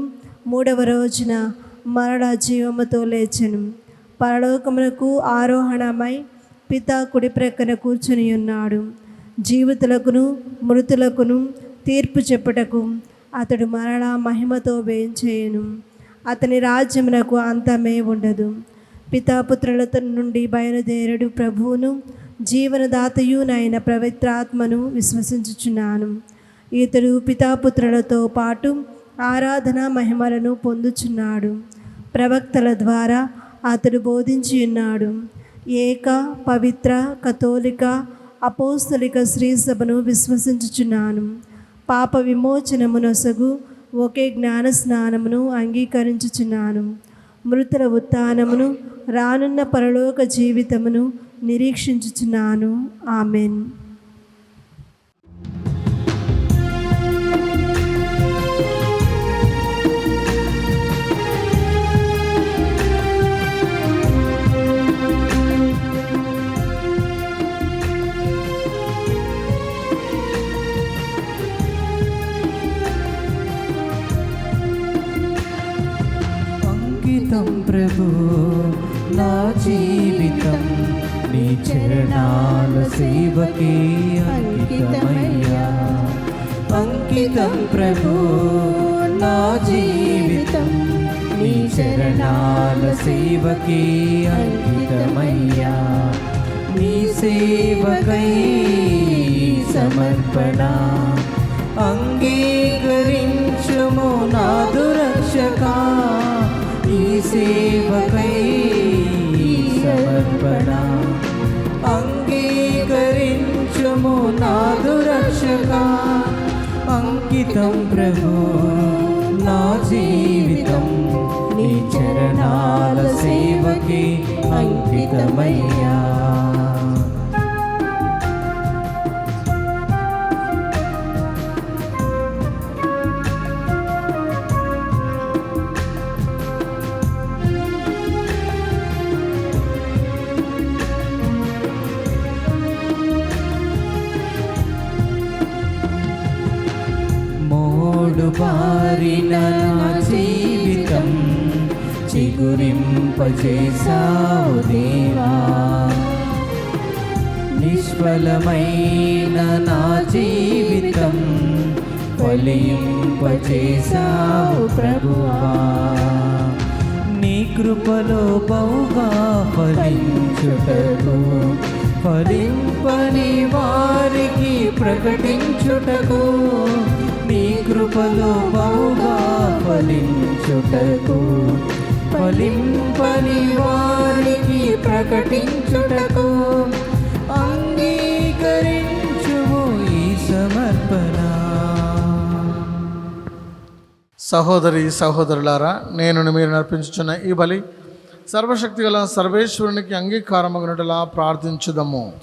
3వ రోజున మరణ జీవముతో లేచెను. పరలోకమునకు ఆరోహణమై పిత కుడి ప్రక్కన కూర్చుని ఉన్నాడు. జీవితులకును మృతులకును తీర్పు చెప్పుటకు అతడు మరలా మహిమతో వేయించేయును. అతని రాజ్యమునకు అంతమే ఉండదు. పితాపుత్రులతో నుండి బయలుదేరుడు ప్రభువును జీవనదాతయునైన పవిత్రాత్మను విశ్వసించుచున్నాను. ఇతడు పితాపుత్రులతో పాటు ఆరాధన మహిమలను పొందుచున్నాడు. ప్రవక్తల ద్వారా అతడు బోధించి ఉన్నాడు. ఏక పవిత్ర కథోలిక అపోస్తలిక శ్రీసభను విశ్వసించుచున్నాను. పాప విమోచనమునొసగు ఒకే జ్ఞాన స్నానమును అంగీకరించుచున్నాను. మృతుల ఉత్థానమును రానున్న పరలోక జీవితమును నిరీక్షించుచున్నాను. ఆమెన్. అంకితం ప్రభు నా జీవితం నీ చరణాల సేవకే అంకితమయ్యా. అంకితం ప్రభు నా జీవితం నీ చరణాల సేవకే అంకితమయ్యా. నీ సేవకై సమర్పణ అంగీకరించుము నాదు రక్షకా. ఈ సేవకై సమర్పణ అంగీకరించుము నాదు రక్షకా. అంకితం ప్రభు నా జీవితం నీ చరణాల సేవకి అంకితమయ్యా. మోడు బారిన నా జీవితం చిగురింపజేసావు దేవా. నిష్ఫలమైన నా జీవితం ఫలింపజేసావు ప్రభువా. నీ కృపలో బహుగా ఫలించుటకు ఫలింపని వారికి ప్రకటించుటకు. నీ కృపలో బహుగా ఫలించుటకు ఫలింపని వారికి ప్రకటించుటకు అంగీకరించుము ఈ సమర్పణ. సహోదరి సహోదరులారా, నేను మీరు నర్పించుచున్న ఈ బలి సర్వశక్తిగల సర్వేశ్వరునికి అంగీకారమగునట్లా ప్రార్థించుదము.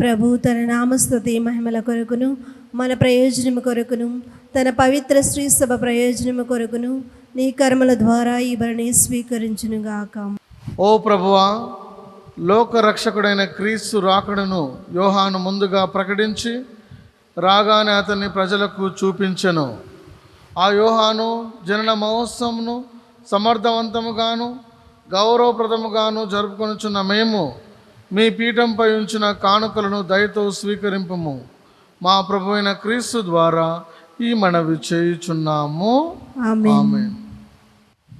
ప్రభు తన నామస్తుతి మహిమల కొరకును మన ప్రయోజనము కొరకును తన పవిత్ర శ్రీ సభ ప్రయోజనము కొరకును నీ కర్మల ద్వారా ఈ బలిని స్వీకరించునుగాక. ఓ ప్రభువా, లోకరక్షకుడైన క్రీస్తు రాకడను యోహాను ముందుగా ప్రకటించి రాగానే అతన్ని ప్రజలకు చూపించెను. ఆ యోహాను జనన మహోత్సవమును సమర్థవంతముగాను గౌరవప్రదముగాను జరుపుకొనుచున్న మేము మీ పీఠంపై ఉంచిన కానుకలను దయతో స్వీకరింపము. మా ప్రభువైన క్రీస్తు ద్వారా ఈ మనవి చేయుచున్నాము. ఆమేన్.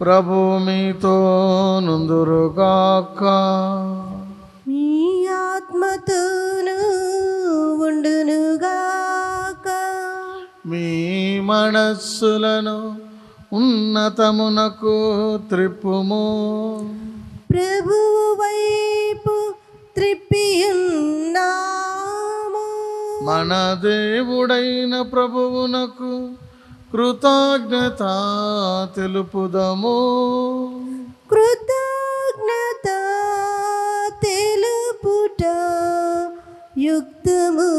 ప్రభు మీతో నుందురుగాక. మీ ఆత్మతోను ఉండునుగాక. మీ మనస్సులను ఉన్నతమునకు త్రిప్పుము. ప్రభువు వైపు త్రిప్పియున్నాము. మన దేవుడైన ప్రభువునకు కృతజ్ఞత తెలుపుదము. కృతజ్ఞత తెలుపుట యుక్తము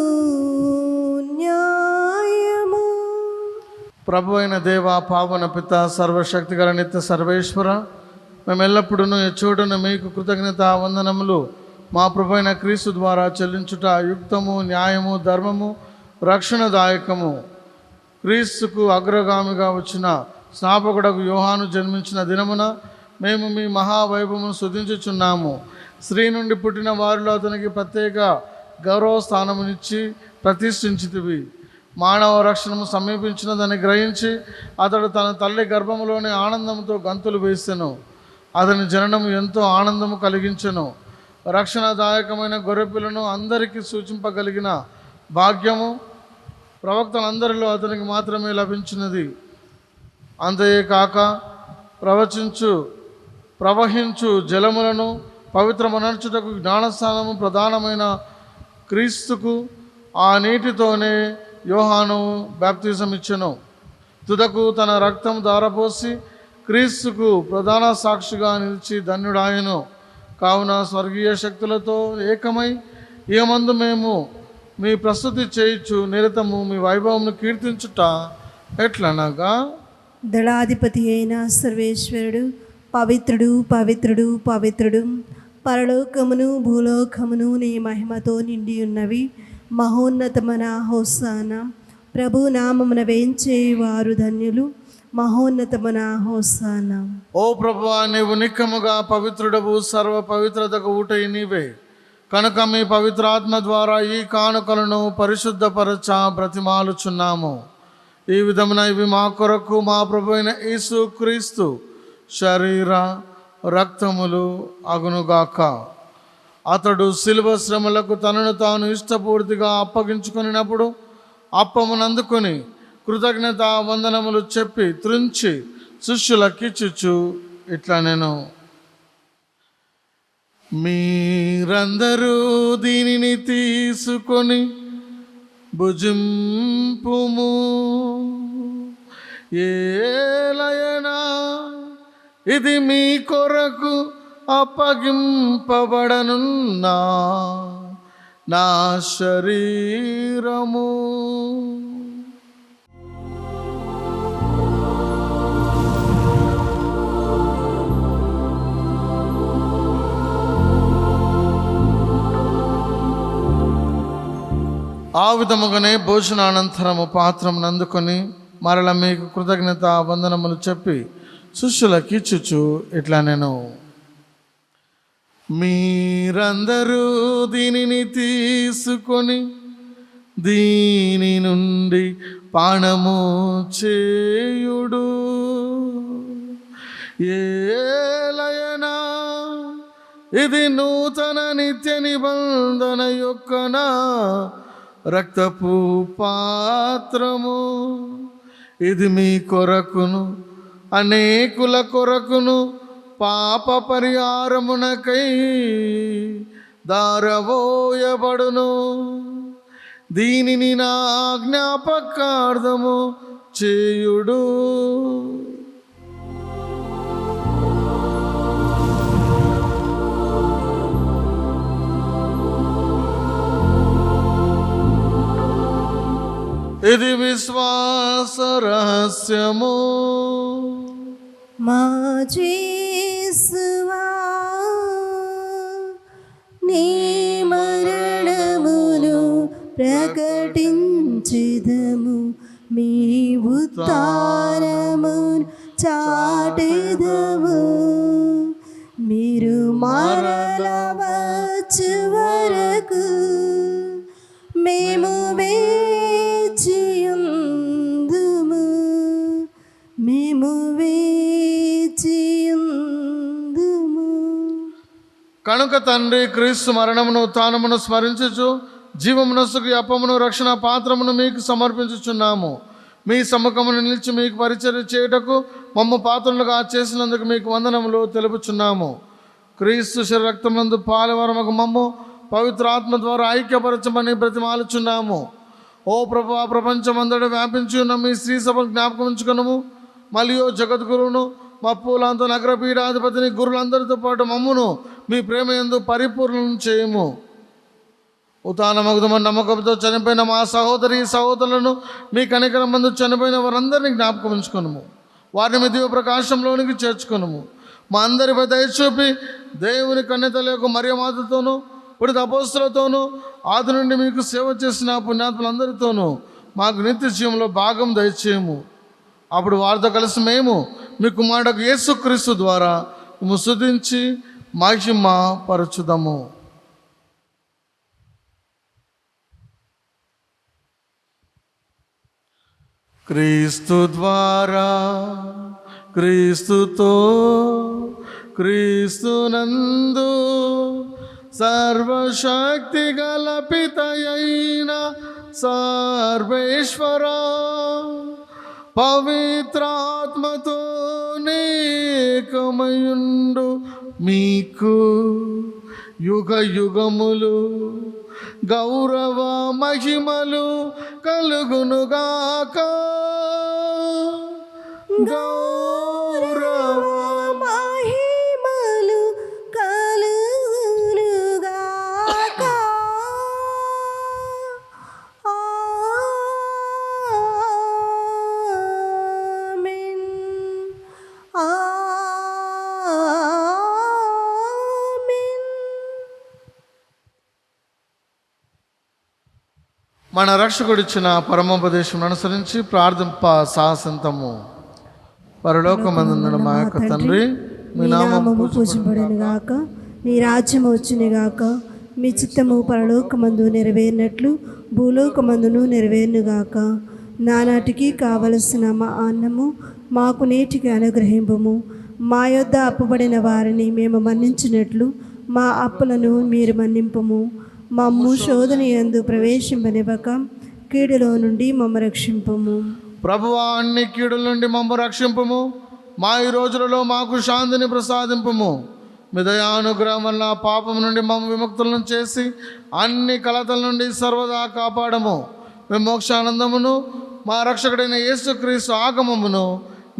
న్యాయము. ప్రభు అయిన దేవ, పావన పిత, సర్వశక్తి గల నిత్య సర్వేశ్వర, మేము ఎల్లప్పుడూ ఎచ్చోటను మీకు కృతజ్ఞత వందనములు మా ప్రభు అయిన క్రీస్తు ద్వారా చెల్లించుట యుక్తము న్యాయము ధర్మము రక్షణదాయకము. క్రీస్తుకు అగ్రగామిగా వచ్చిన స్నాపకుడకు యోహాను జన్మించిన దినమున మేము మీ మహావైభవమును స్తుతించుచున్నాము. స్త్రీ నుండి పుట్టిన వారిలో అతనికి ప్రత్యేక గౌరవ స్థానమునిచ్చి ప్రతిష్ఠించితివి. మానవ రక్షణము సమీపించినదని గ్రహించి అతడు తన తల్లి గర్భములోని ఆనందంతో గంతులు వేసెను. అతని జననము ఎంతో ఆనందము కలిగించెను. రక్షణదాయకమైన గొర్రెపిల్లను అందరికీ సూచింపగలిగిన భాగ్యము ప్రవక్తలందరిలో అతనికి మాత్రమే లభించినది. అంతేకాక ప్రవహించు జలములను పవిత్రమనర్చుటకు జ్ఞానస్థానము ప్రధానమైన క్రీస్తుకు ఆ నీటితోనే యోహాను బాప్తిజం ఇచ్చెను. తుదకు తన రక్తం ధారపోసి క్రీస్తుకు ప్రధాన సాక్షిగా నిలిచి ధన్యుడాయను. కావున స్వర్గీయ శక్తులతో ఏకమై ఏమందు మేము మీ ప్రస్తుతి చేయించు నిరతము మీ వైభవమును కీర్తించుట ఎట్లనగా, దళాధిపతి అయిన సర్వేశ్వరుడు పవిత్రుడు పవిత్రుడు పవిత్రుడు, పరలోకమును భూలోకమును నీ మహిమతో నిండి ఉన్నవి. మహోన్నతమన హోసానా, ప్రభు నామమున వేంచేవారు ధన్యులు. మహోన్నతమన హోసానా. ఓ ప్రభువా, నీవు నిక్కముగా పవిత్రుడవు, సర్వ పవిత్రతకు ఊటై నీవే. కనుక మీ పవిత్రాత్మ ద్వారా ఈ కానుకలను పరిశుద్ధపరచ బ్రతిమాలుచున్నాము. ఈ విధమున ఇవి మా కొరకు మా ప్రభు అయిన యేసు క్రీస్తు శరీర రక్తములు అగునుగాక. అతడు శిలువ శ్రమలకు తనను తాను ఇష్టపూర్తిగా అప్పగించుకున్నప్పుడు అప్పమునందుకొని కృతజ్ఞత వందనములు చెప్పి త్రుంచి శిష్యులకిచ్చుచు ఇట్లా నేను, మీరందరూ దీనిని తీసుకొని భుజింపుము. ఏలయనా ఇది మీ కొరకు అప్పగింపబడనున్నా నా శరీరము. ఆ విధముగానే భోజనానంతరము పాత్రమును అందుకొని మరల మీకు కృతజ్ఞత వందనములు చెప్పి శిష్యులకి ఇచ్చుచు ఇట్లా నేను, మీరందరూ దీనిని తీసుకొని దీని నుండి పానము చేయుడు. ఏలయనా ఇది నూతన నిత్య నిబంధన యొక్క నా రక్తపు పాత్రము. ఇది మీ కొరకును అనేకుల కొరకును పాప పరిహారమునకై దారవోయబడును. దీనిని నా జ్ఞాపకార్థము చేయుడు. ఇది విశ్వాస రహస్యము. మా యేసువా, నీ మరణమును ప్రకటించెదము, మీ ఉత్థానమును చాటెదము. మీరు మరల వచ్చు వరకు మేము వేచియుందుము, మేము వేచియుందుము. కనుక తండ్రి క్రీస్తు మరణమును ఉత్థానమును స్మరించుచు జీవమునస్సుకు అప్పమును రక్షణ పాత్రమును మీకు సమర్పించుచున్నాము. మీ సముఖమును నిలిచి మీకు పరిచర్య చేయుటకు మమ్మ పాత్రలుగా చేసినందుకు మీకు వందనములు తెలుపుచున్నాము. క్రీస్తు శరీర రక్తమునందు పాలువరముకు మమ్ము పవిత్రాత్మ ద్వారా ఐక్యపరచమని బ్రతిమాలుచున్నాము. ఓ ప్రభువా, ప్రపంచమంతటా వ్యాపించి ఉన్న మీ శ్రీ సభను జ్ఞాపకం ఉంచుకునము. మరియు జగద్గురువును మా పూలంతో నగరపీఠాధిపతిని గురులందరితో పాటు మమ్మును మీ ప్రేమ యందు పరిపూర్ణం చేయము. ఉత్థానమగుదమని నమ్మకంతో చనిపోయిన మా సహోదరి సహోదరులను మీ కనికరం మందు చనిపోయిన వారందరినీ జ్ఞాపకం ఉంచుకునము. వారిని మీ దివ్య ప్రకాశంలోనికి చేర్చుకునము. మా అందరిపై దయ చూపి దేవుని కన్యతల యొక్క మర్యాదతోనూ ఇప్పుడు అపోస్తులతోనూ ఆది నుండి మీకు సేవ చేసిన పుణ్యాత్ములందరితోనూ మాకు నిత్య జీవంలో భాగం దయచేయము. అప్పుడు వారితో కలిసి మేము మీ కుమారుడు యేసుక్రీస్తు ద్వారా స్తుతించి మహిమ పరచుదము. క్రీస్తు ద్వారా, క్రీస్తుతో, క్రీస్తునందు సర్వశక్తి గల పితయైన సర్వేశ్వర పవిత్రాత్మతో నేకమయుండు మీకు యుగ యుగములు గౌరవ మహిమలు కలుగునుగాక. గౌరవ మహిమలు కలుగునుగాక. ఆమేన్. ఆమేన్. మన రక్షకుడిచ్చిన పరమోపదేశం అనుసరించి ప్రార్థింప సాహసింతము. పరలోకమందున్న మా యొక్క తండ్రి, మీ నామము పూజింపబడును గాక, నీ రాజ్యము వచ్చును గాక, మీ చిత్తము పరలోకమందు నెరవేరినట్లు భూలోకమందును నెరవేరును గాక. నానాటికి కావలసిన మా అన్నము మాకు నేటికి అనుగ్రహింపుము. మా యొద్ద అప్పుబడిన వారిని మేము మన్నించినట్లు మా అప్పులను మీరు మన్నింపుము. మమ్ము శోధన యందు ప్రవేశింపనివ్వక కీడులో నుండి మమ్మ రక్షింపుము. ప్రభువా, అన్ని కీడుల నుండి మమ్మ రక్షింపుము. మా ఈ రోజులలో మాకు శాంతిని ప్రసాదింపుము. మీ దయానుగ్రహం వల్ల పాపం నుండి మమ్మ విముక్తులను చేసి అన్ని కలతల నుండి సర్వదా కాపాడము. మీ మోక్షానందమును మా రక్షకుడైన యేసుక్రీస్తు ఆగమమును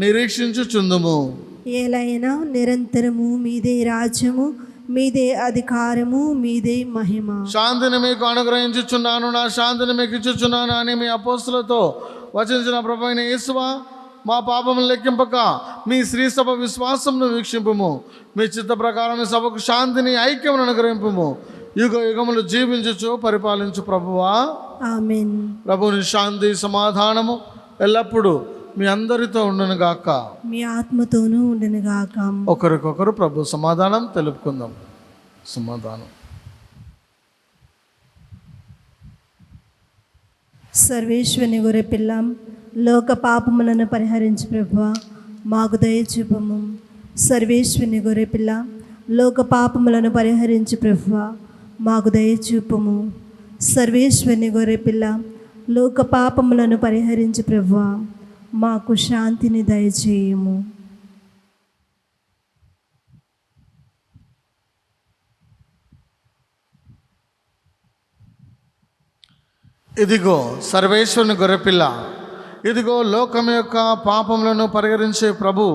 నిరీక్షించుచుందుము. ఏలైనా నిరంతరము మీదే రాజ్యము, మీదే అధికారము, మీదే మహిమ. శాంతిని మీకు అనుగ్రహించుచున్నాను, నా శాంతిని మీకు ఇచ్చుచున్నాను అని మీ అపోస్తులతో వచించిన ప్రభు అయిన యేసువా, మా పాపములు లెక్కింపక మీ శ్రీ సభ విశ్వాసమును వీక్షింపుము. మీ చిత్త ప్రకారం ఈ సభకు శాంతిని, ఐక్యమును అనుగ్రహింపుము. యుగ యుగములు జీవించుచు పరిపాలించు ప్రభువా. ఆమేన్. ప్రభుని శాంతి సమాధానము ఎల్లప్పుడూ మీ అందరితో ఉండును గాక, మీ ఆత్మతోనూ ఉండును గాక. ఒకరికొకరు ప్రభు సమాధానం తెలుపుకుందాం. సమాధానం. సర్వేశ్వరుని గొర్రెపిల్ల, లోక పాపములను పరిహరించి ప్రభువా మాకు దయచూపము. సర్వేశ్వరుని గొర్రెపిల్ల, లోక పాపములను పరిహరించి ప్రభువా మాకు దయచూపము. సర్వేశ్వరుని గొర్రెపిల్ల, లోక పాపములను పరిహరించి ప్రభువా మాకు శాంతిని దయచేయము. ఇదిగో సర్వేశ్వరుని గొర్రెపిల్ల, ఇదిగో లోకం యొక్క పాపములను పరిహరించే ప్రభు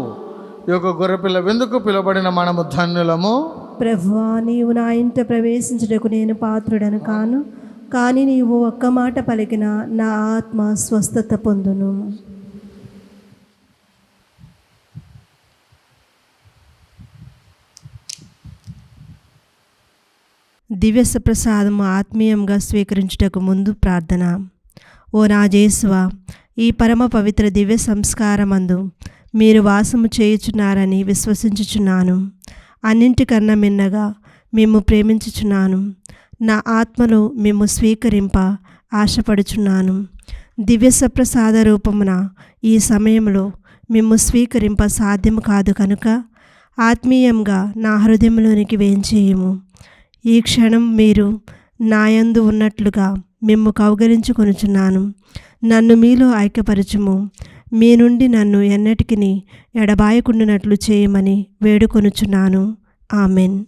యొక్క గొర్రెపిల్ల వెందుకు పిలువబడిన మనము ధన్యులము. ప్రభువా, నీవు నా ఇంట ప్రవేశించుటకు నేను పాత్రుడను కాను, కానీ నీవు ఒక్క మాట పలికిన నా ఆత్మ స్వస్థత పొందును. దివ్య ప్రసాదము ఆత్మీయంగా స్వీకరించుటకు ముందు ప్రార్థన. ఓ నా యేసువా, ఈ పరమ పవిత్ర దివ్య సంస్కారమందు మీరు వాసము చేయుచున్నారని విశ్వసించుచున్నాను. అన్నింటికన్నా మిన్నగా మేము ప్రేమించుచున్నాను. నా ఆత్మలో మేము స్వీకరింప ఆశపడుచున్నాను. దివ్య సప్రసాద రూపమున ఈ సమయంలో మేము స్వీకరింప సాధ్యము కాదు కనుక ఆత్మీయంగా నా హృదయంలోనికి వేంచేయము. ఈ క్షణం మీరు నాయందు ఉన్నట్లుగా మిమ్ము కౌగలించుకొనుచున్నాను. నన్ను మీలో ఐక్యపరచుము. మీ నుండి నన్ను ఎన్నటికిని ఎడబాయకుండానట్లు చేయమని వేడుకొనుచున్నాను. ఆమెన్.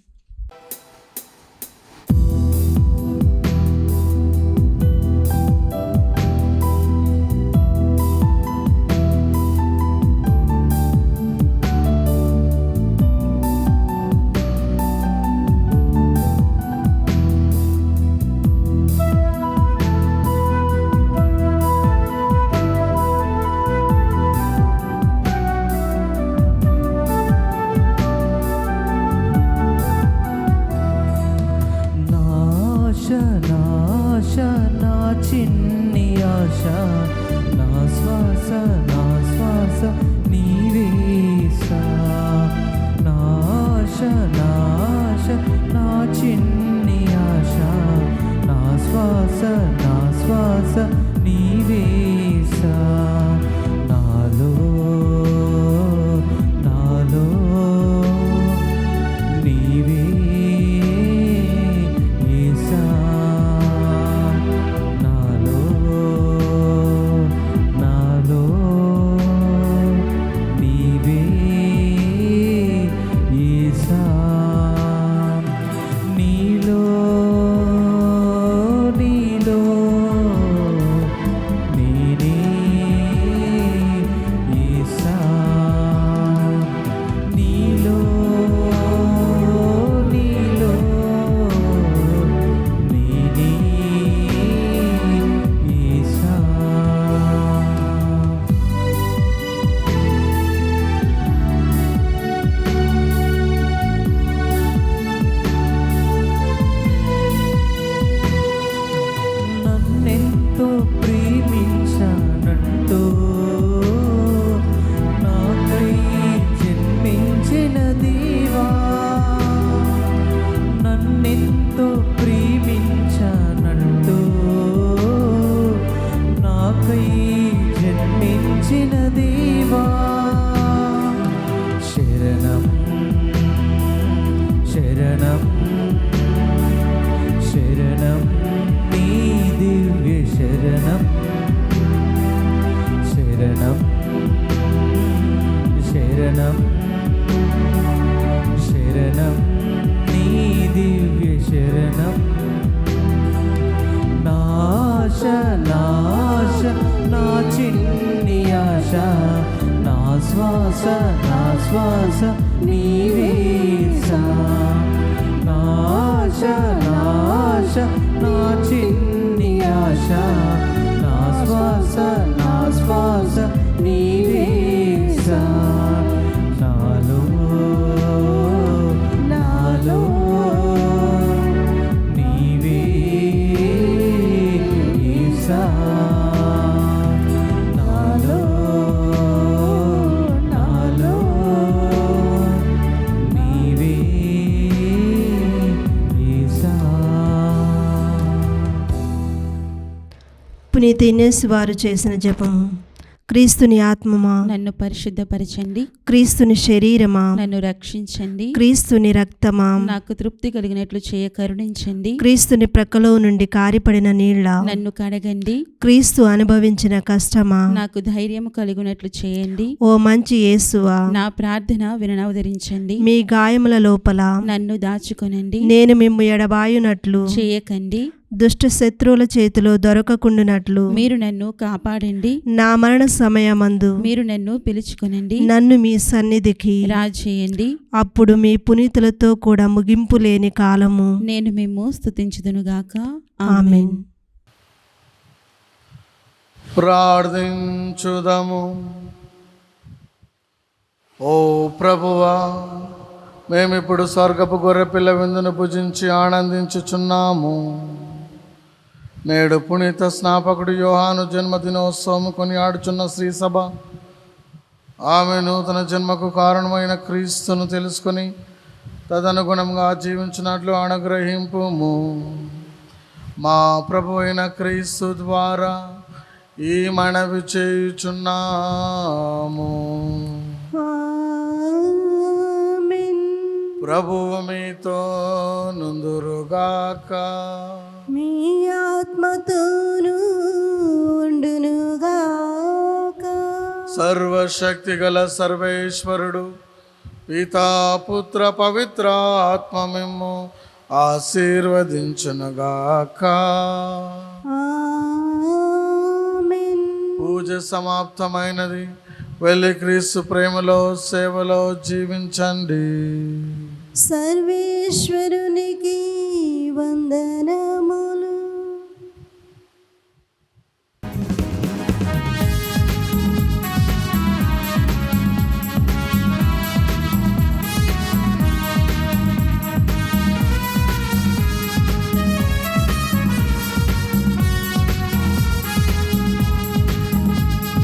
నా చిన్ని ఆశ, నా శ్వాస నీవేసా. నా ఆశ నా చిన్ని ఆశ, నా శ్వాస నీవేసా. దేవా శరణం శరణం శరణం నీ దివ్య శరణం శరణం శరణం శరణం నీ దివ్య శరణం నాశ నాశ నా చిన్ని ఆశ నా శ్వాస నీవేసా నాశ నాశ నా చిన్ని ఆశ నా శ్వాస నీవేసా నాలో నాలో నీవే యేసా నాలో నాలో నీవే యేసా. పునీత ఇనేసు వారు చేసిన జపము. క్రీస్తుని ఆత్మమా నన్ను పరిశుద్ధపరచండి, క్రీస్తుని శరీరమా నన్ను రక్షించండి, క్రీస్తుని రక్తమా నాకు తృప్తి కలిగినట్లు చేయ కరుణించండి, క్రీస్తుని ప్రక్కలో నుండి కారిపడిన నీళ్ల నన్ను కడగండి, క్రీస్తు అనుభవించిన కష్టమా నాకు ధైర్యం కలిగినట్లు చేయండి, ఓ మంచి యేసువా నా ప్రార్థన వినవదరించండి, మీ గాయముల లోపల నన్ను దాచుకొనండి, నేను మిమ్ము ఎడబాయునట్లు చేయకండి, దుష్ట శత్రువుల చేతిలో దొరకకుండునట్లు మీరు నన్ను కాపాడండి, నా మరణ సమయమందు మీరు నన్ను పిలుచుకొనండి, నన్ను మీ సన్నిధికి రాజేయండి, అప్పుడు మీ పునీతులతో కూడా ముగింపు లేని కాలము నేను మిమ్ము స్తుతించుదునుగాక. ఆమేన్. ప్రార్థించుదము. ఓ ప్రభువా, మేమిప్పుడు స్వర్గపు గొర్రెపిల్ల విందును భుజించి ఆనందించుచున్నాము. నేడు పునీత స్నాపకుడు యోహాను జన్మదినోత్సవం కొనియాడుచున్న శ్రీసభ ఆమె నూతన జన్మకు కారణమైన క్రీస్తును తెలుసుకొని తదనుగుణంగా జీవించినట్లు అనుగ్రహింపుము. మా ప్రభు అయిన క్రీస్తు ద్వారా ఈ మనవి చేయుచున్నాము. ఆమేన్. ప్రభువు మీతో నుందురుగాక. మీ ఆత్మతోనూ ఉండునుగాక. సర్వశక్తి గల సర్వేశ్వరుడు పితా పుత్ర పవిత్ర ఆత్మ మిమ్ము ఆశీర్వదించునుగాక. ఆమేన్. పూజ సమాప్తమైనది. వెళ్ళి క్రీస్తు ప్రేమలో సేవలో జీవించండి. సర్వేశ్వరునికి వందనములు.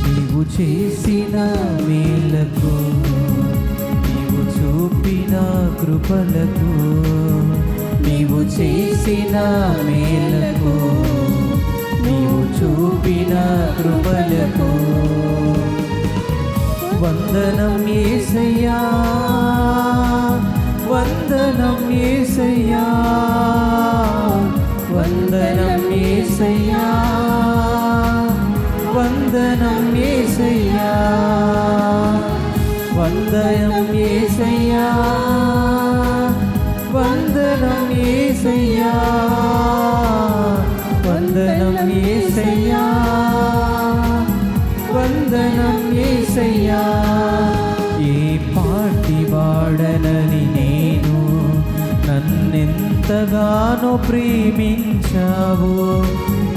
నీవు చేసిన మేలకు, నీవు చూపిన కృపలకు, నీవు చేసిన మేలకు, నీవు చూపిన కృపలకు వందనం యేసయ్యా, వందనం యేసయ్యా, వందనం యేసయ్యా, వందనం యేసయ్యా, వందనం యేసయ్యా, వందనం యేసయ్యా, వందనం యేసయ్యా, వందనం యేసయ్యా. ఏ పాటి వాడనని నేను, నన్నెంతగానో ప్రేమించావు,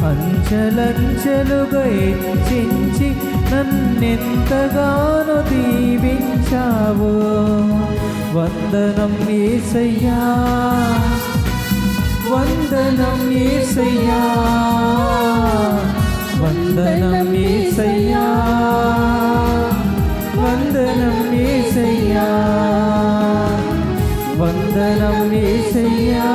అంచెలంచెలుగా హెచ్చించి నన్నెంతగానో దీవించావు. వందనం యేసయ్యా, వందనం యేసయ్యా, వందనం యేసయ్యా, వందనం యేసయ్యా, వందనం యేసయ్యా.